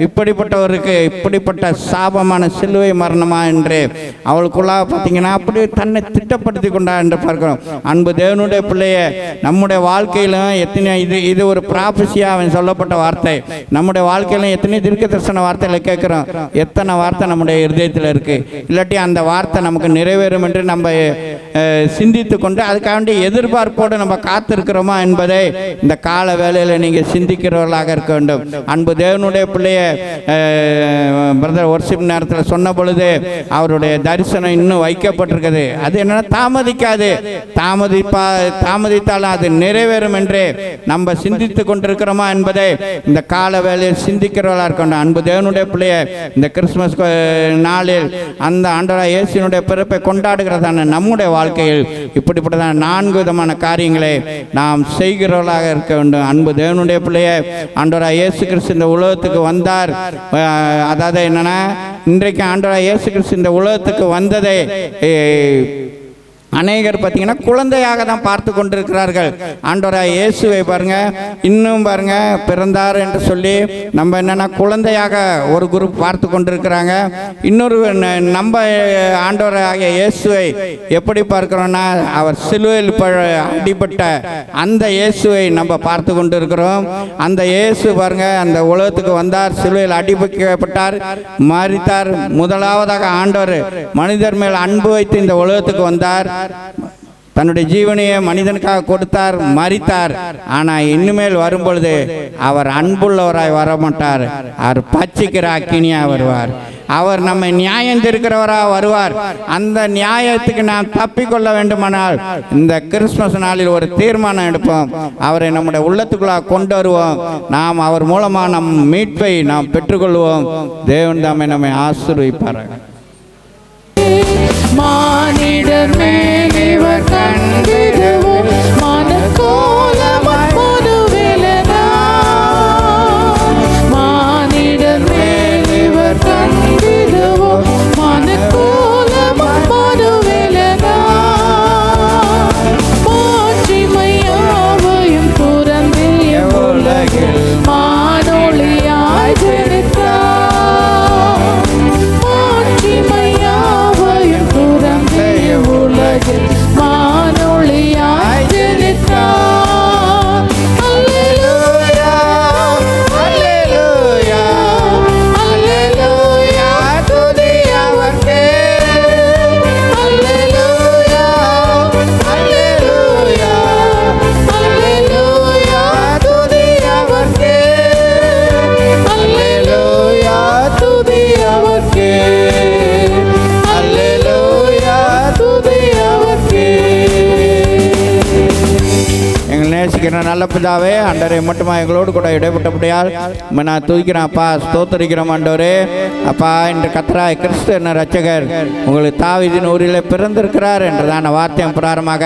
இப்படிப்பட்டவருக்கு இப்படிப்பட்ட சாபமான சிலுவை மரணமா என்று அவளுக்குள்ளா பார்த்தீங்கன்னா அப்படி தன்னை திட்டப்படுத்தி கொண்டா என்று பார்க்கிறோம். அன்பு தேவனுடைய பிள்ளைய, நம்முடைய வாழ்க்கையிலும் எத்தனை இது ஒரு ப்ராபசியா அவன் சொல்லப்பட்ட வார்த்தை. நம்முடைய வாழ்க்கையிலும் எத்தனை தீர்க்க தரிசன வார்த்தைகளை கேட்கிறோம். எத்தனை வார்த்தை நம்முடைய இருதயத்தில் இருக்கு, இல்லாட்டி அந்த வார்த்தை நமக்கு நிறைவேறும் என்று நம்ம சிந்தித்து கொண்டு அதுக்காண்டி எதிர்பார்ப்போடு நம்ம காத்திருக்கிறோமா என்பதை இந்த கால வேளையில் நீங்கள் சிந்திக்கிறவர்களாக இருக்க வேண்டும். அன்பு தேவனுடைய பிள்ளைய பிரதர் ஒர்ஷிப் நேரத்தில் சொன்ன பொழுது அவருடைய தரிசனம் இன்னும் வைக்கப்பட்டிருக்குது. அது என்னன்னா, தாமதிக்காது, தாமதித்தாலும் அது நிறைவேறும் என்று நம்ம சிந்தித்து கொண்டிருக்கிறோமா என்பதை இந்த கால வேளையில் சிந்திக்கிறவர்களாக இருக்கணும். அன்பு தேவனுடைய பிள்ளைய, இந்த கிறிஸ்துமஸ் நாளில் அந்த ஆண்டவராகிய இயேசுவினுடைய பிறப்பை கொண்டாடுகிறதான நம்முடைய வாழ்க்கையில் இப்படிப்பட்டதான 4 விதமான காரியங்களை நாம் செய்கிறவர்களாக இருக்க வேண்டும். அன்பு தேவனுடைய பிள்ளைய, ஆண்டவராகிய இயேசு கிறிஸ்து இந்த உலகத்துக்கு வந்தார். அதாவது என்னன்னா, இன்றைக்கு ஆண்டவராகிய இயேசு கிறிஸ்து இந்த உலகத்துக்கு வந்ததை அநேகர் பார்த்தீங்கன்னா குழந்தையாக தான் பார்த்து கொண்டிருக்கிறார்கள். ஆண்டவராய் இயேசுவை பாருங்க, இன்னும் பாருங்க பிறந்தார் என்று சொல்லி நம்ம என்னன்னா குழந்தையாக ஒரு குரூப் பார்த்து கொண்டிருக்கிறாங்க. இன்னொரு நம்ம ஆண்டவராகிய இயேசுவை எப்படி பார்க்கிறோம்னா, அவர் சிலுவையில் அடிபட்ட அந்த இயேசுவை நம்ம பார்த்து கொண்டிருக்கிறோம். அந்த இயேசு பாருங்க அந்த உலகத்துக்கு வந்தார், சிலுவையில் அடிபட்டார், மரித்தார். முதலாவதாக ஆண்டவர் மனிதர் மேல் அன்பு வைத்து இந்த உலகத்துக்கு வந்தார், தன்னுடைய ஜீவனையை மனிதனுக்காக கொடுத்தார், மரித்தார். ஆனால் இனிமேல் வரும்பொழுது அவர் அன்புள்ளவராய் வரமாட்டார், அவர் பட்சிக்கிற அக்கினியாக வருவார். அவர் நம்மை நியாயம் தீர்க்கிறவராக வருவார். அந்த நியாயத்துக்கு நாம் தப்பிக்கொள்ள வேண்டுமானால் இந்த கிறிஸ்துமஸ் நாளில் ஒரு தீர்மானம் எடுப்போம், அவரை நம்முடைய உள்ளத்துக்குள்ளாக கொண்டு வருவோம். நாம் அவர் மூலமாக நம் மீட்பை நாம் பெற்றுக்கொள்வோம். தேவன் தாமே நம்மை ஆசீர்வதிப்பாராக. மானிடர் மேல் இவர் கண்டிடுவோ மனக்கோலமாய் மனுவேலனா. மானிடர் மேல் இவர் கண்டிடுவோ மனக்கோலமாய் மனுவேலனா. மாட்சிமையாவையும் துறந்திய உலகில் மானொளியாய் ஜனித்தார். உலகில் மானொளியாய் ஜனித்தார். அல்லேலூயா அல்லேலூயா அல்லேலூயா துதி அவர்க்கே. அல்லேலூயா அல்லேலூயா அல்லேலூயா துதி அவர்க்கே. அல்லேலூயா துதி அவர்க்கே. எங்கள் நேசிக்கிற நல்ல பிதாவே, ஆண்டவரே மட்டுமா எங்களோடு கூட இடைப்பட்டபடியால் நான் துதிக்கிறேன் அப்பா, ஸ்தோத்தரிக்கிறோம் ஆண்டவரே. அப்பா, இன்று கர்த்தராகிய கிறிஸ்து என்ன ரட்சகர் உங்களுக்கு தாவீதின் ஊரிலே பிறந்திருக்கிறார் என்றதான வார்த்தையின் பிரகாரமாக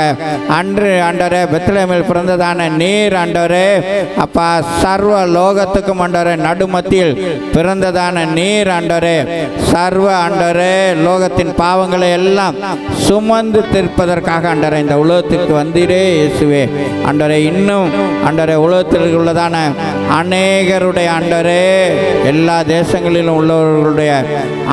அன்று ஆண்டவரே பெத்லகேமில் பிறந்ததான நீர் ஆண்டவரே அப்பா, சர்வ லோகத்துக்கும் ஆண்டவரே நடுமத்தியில் பிறந்ததான நீர் ஆண்டவரே, சர்வ ஆண்டவரே லோகத்தின் பாவங்களை எல்லாம் சுமந்து தீர்ப்பதற்காக ஆண்டவரே இந்த உலகத்திற்கு வந்தீரே இயேசுவே. ஆண்டவரே இன்னும் ஆண்டவரே உலகத்தில் உள்ளதான அநேகருடைய ஆண்டவரே எல்லா தேசங்களிலும் உள்ளவர்களுடைய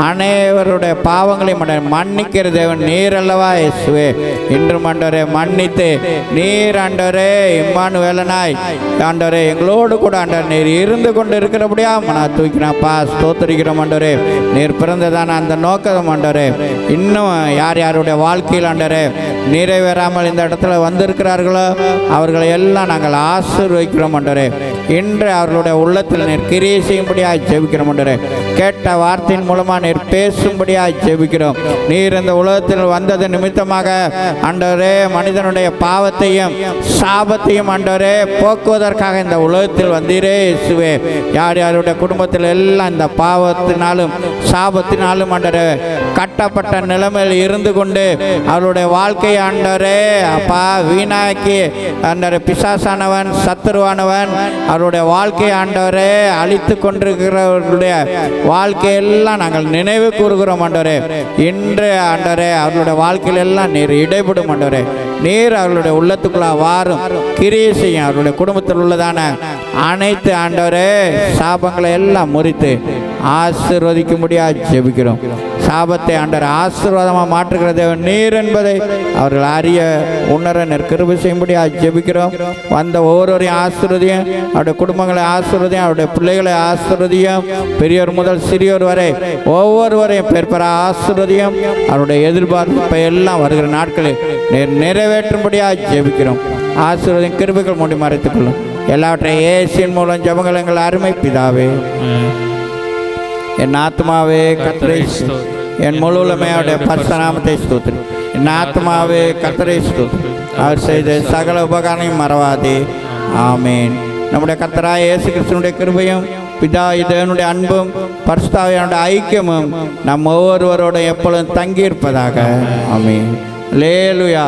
அனைவருடைய பாவங்களையும் மன்னிக்கிற தேவன் நீர் அல்லவா இயேசுவே. இன்றும் ஆண்டவரே மன்னித்து நீர் ஆண்டவரே இம்மானுவேலனாய் ஆண்டவரே எங்களோடு கூட ஆண்டவர் நீர் இருந்து கொண்டு இருக்கிறபடியா நான் தூக்கினாப்பா, ஸ்தோத்தரிக்கிறோம் ஆண்டவரே. நீர் பிறந்ததான அந்த நோக்கம் ஆண்டவரே இன்னும் யார் யாருடைய வாழ்க்கையில் ஆண்டவரே நிறைவேறாமல் இந்த இடத்துல வந்திருக்கிறார்களோ அவர்களை எல்லாம் நாங்கள் ஆசீர்வதிக்கிறோம் ஆண்டவரே. இன்று அவர்களுடைய உள்ளத்தில் நீர் கிரியை செய்யும்படியாக ஜெபிக்கிறோம் ஆண்டவரே. கேட்ட வார்த்தையின் மூலமாக நீர் பேசும்படியாக ஜெபிக்கிறோம். நீர் இந்த உலகத்தில் வந்தது நிமித்தமாக ஆண்டவரே மனிதனுடைய பாவத்தையும் சாபத்தையும் ஆண்டவரே போக்குவதற்காக இந்த உலகத்தில் வந்தீரே இயேசுவே. யார் யாருடைய குடும்பத்தில் எல்லாம் இந்த பாவத்தினாலும் சாபத்தினாலும் ஆண்டவரே கட்டப்பட்ட நிலைமையில் இருந்து கொண்டு அவருடைய வாழ்க்கையை ஆண்டவரே அப்பா வீணாக்கி ஆண்டவரே பிசாசானவன் சத்துருவானவன் அவருடைய வாழ்க்கையை ஆண்டவரே அழித்து கொண்டிருக்கிறவர்களுடைய வாழ்க்கையெல்லாம் நாங்கள் நினைவு கூறுகிறோம் ஆண்டவரே. இன்று ஆண்டவரே அவர்களுடைய வாழ்க்கையில் எல்லாம் நீர் இடைப்படும் ஆண்டவரே. நீர் அவர்களுடைய உள்ளத்துக்குள்ள வாரும் கிரியை செய்யும். அவருடைய குடும்பத்தில் உள்ளதான அனைத்து ஆண்டவரே சாபங்களை எல்லாம் முறித்து ஆசீர்வதிக்கும்படியாக ஜெபிக்கிறோம். சாபத்தை ஆண்டவர் ஆசீர்வாதமாக மாற்றுகிற தேவன் நீர் என்பதை அவர்கள் அறிய உணர கிருபை செய்யும்படியாக ஜெபிக்கிறோம். வந்த ஒவ்வொருவரையும் ஆசீர்வதியும், அவருடைய குடும்பங்களை ஆசீர்வதியும், அவருடைய பிள்ளைகளை ஆசீர்வதியும், பெரியோர் முதல் சிறியோர் வரை ஒவ்வொருவரையும் பெற ஆசீர்வதியும். அவருடைய எதிர்பார்ப்பை எல்லாம் வருகிற நாட்களில் நீர் நிறைவேற்றும்படியாக ஜெபிக்கிறோம். ஆசீர்வதியும் கிருபைகள் மூடி மறைத்துக் கொள்ளும். எல்லாவற்றையும் இயேசுவின் மூலம் ஜெபங்கள் எங்கள் அருமை பிதாவே. என் ஆத்மாவே கர்த்தரை என் முழு உலமையோடைய பரிசுத்த நாமத்தை ஸ்தோத்திரி. என் ஆத்மாவே கர்த்தரை ஸ்தோத்திரி. அவர் செய்த சகல உபகாரங்களையும் மறவாதே. ஆமேன். நம்முடைய கர்த்தராகிய இயேசு கிறிஸ்துவினுடைய கிருபையும் பிதா தேவனுடைய அன்பும் பரிசுத்த ஆவியானவருடைய ஐக்கியமும் நம் ஒவ்வொருவரோட எப்பொழுதும் தங்கியிருப்பதாக. ஆமேன். அல்லேலூயா.